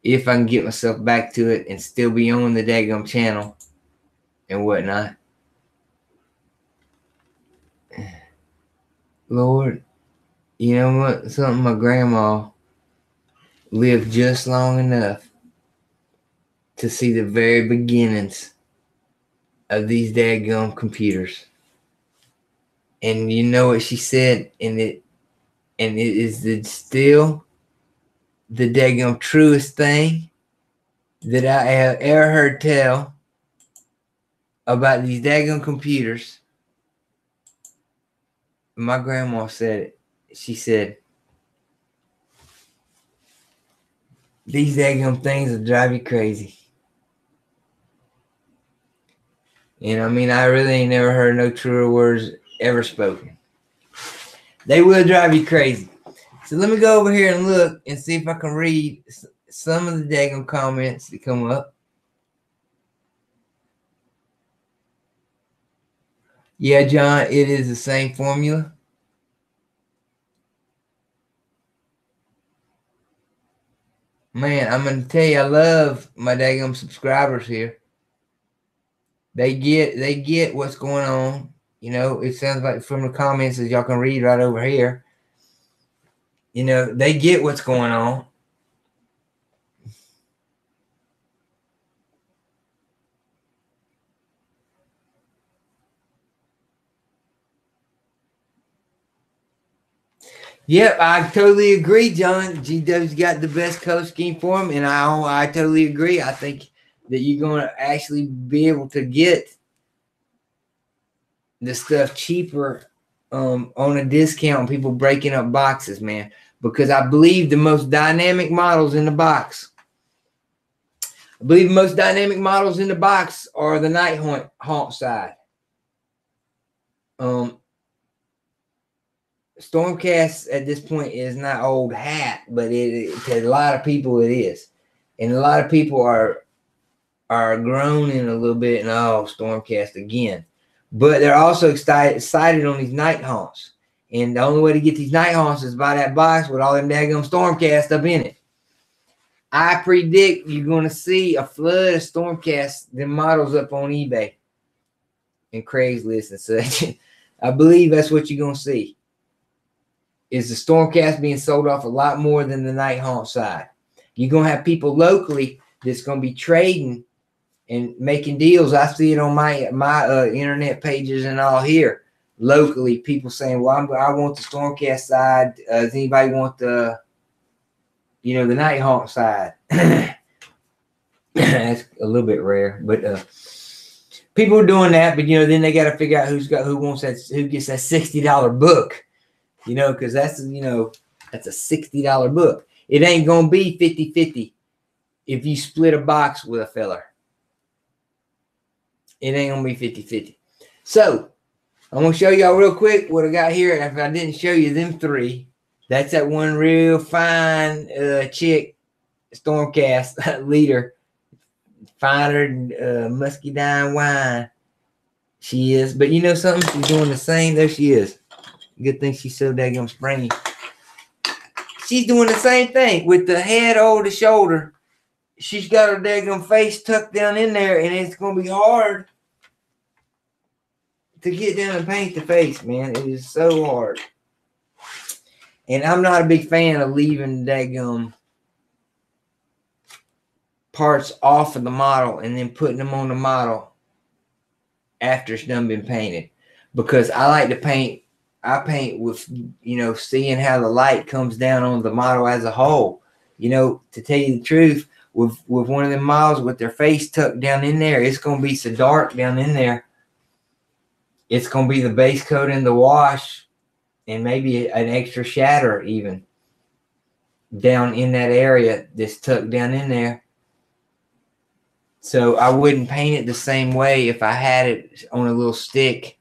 If I can get myself back to it and still be on the daggone channel and whatnot. Lord, you know what? Something my grandma lived just long enough to see the very beginnings of these daggone computers. And you know what she said? And it is still the daggone truest thing that I have ever heard tell about these daggone computers. My grandma said it. She said, these daggone things will drive you crazy. And I mean, I really ain't never heard no truer words ever spoken. They will drive you crazy. So let me go over here and look and see if I can read some of the daggone comments that come up. Yeah, John, it is the same formula. Man, I'm going to tell you, I love my daggone subscribers here. They get what's going on. You know, it sounds like from the comments that y'all can read right over here. You know, they get what's going on. Yep, I totally agree, John. GW's got the best color scheme for him, and I totally agree. I think that you're going to actually be able to get the stuff cheaper on a discount. People breaking up boxes, man, because I believe the most dynamic models in the box. I believe the most dynamic models in the box are the night haunt side. Stormcast at this point is not old hat, but to a lot of people it is, and a lot of people are groaning a little bit and Stormcast again, but they're also excited on these night haunts, and the only way to get these night haunts is by that box with all them daggum Stormcast up in it. I predict you're going to see a flood of Stormcast, them models up on eBay and Craigslist and such. I believe that's what you're going to see. Is the Stormcast being sold off a lot more than the night haunt side. You're going to have people locally that's going to be trading and making deals. I see it on my internet pages and all here. Locally, people saying, well, I want the Stormcast side. Does anybody want the night haunt side? That's a little bit rare, but people are doing that. But, then they got to figure out who gets that $60 book. Because that's a $60 book. It ain't going to be 50-50 if you split a box with a feller. It ain't going to be 50-50. So, I'm going to show y'all real quick what I got here. If I didn't show you them three, that's that one real fine chick, Stormcast leader. Finer than muscadine wine. She is. But you know something? She's doing the same. There she is. Good thing she's so daggum springy. She's doing the same thing with the head over the shoulder. She's got her daggum face tucked down in there, and it's going to be hard to get down and paint the face, man. It is so hard. And I'm not a big fan of leaving daggum parts off of the model and then putting them on the model after it's done been painted. Because I like to paint. I paint with, seeing how the light comes down on the model as a whole. To tell you the truth, with one of them models with their face tucked down in there, it's going to be so dark down in there. It's going to be the base coat and the wash and maybe an extra shatter even down in that area that's tucked down in there. So I wouldn't paint it the same way if I had it on a little stick.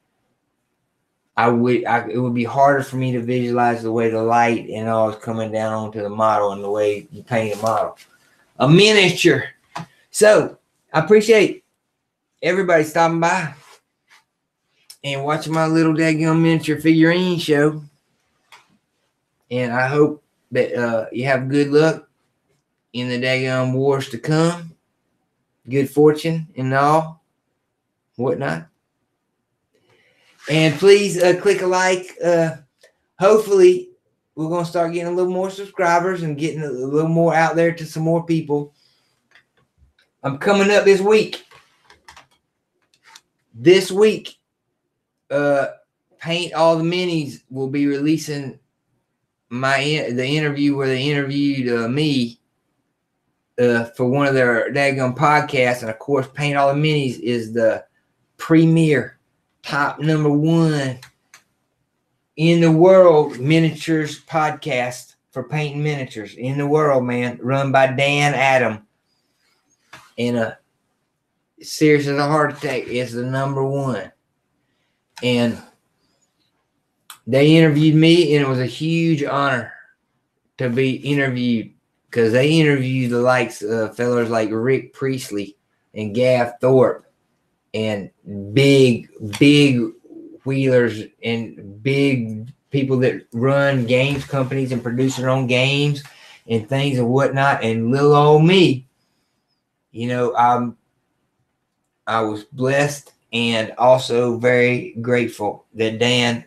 It would be harder for me to visualize the way the light and all is coming down onto the model and the way you paint a model. A miniature. So I appreciate everybody stopping by and watching my little daggone miniature figurine show. And I hope that you have good luck in the daggone wars to come. Good fortune and all, whatnot. And please click a like. Hopefully, we're going to start getting a little more subscribers and getting a little more out there to some more people. I'm coming up this week. This week, Paint All the Minis will be releasing the interview where they interviewed me for one of their daggone podcasts. And of course, Paint All the Minis is the premier top #1 in the world miniatures podcast for painting miniatures in the world, man. Run by Dan Adam. And serious as a heart attack is the #1. And they interviewed me, and it was a huge honor to be interviewed because they interviewed the likes of fellas like Rick Priestley and Gav Thorpe and big wheelers and big people that run games companies and produce their own games and things and whatnot. And little old me, you know, I was blessed and also very grateful that Dan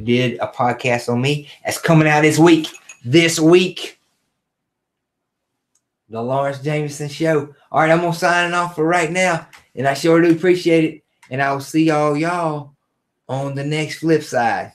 did a podcast on me. That's coming out this week. The Lawrence Jameson Show. All right, I'm going to sign off for right now. And I sure do appreciate it. And I will see y'all on the next flip side.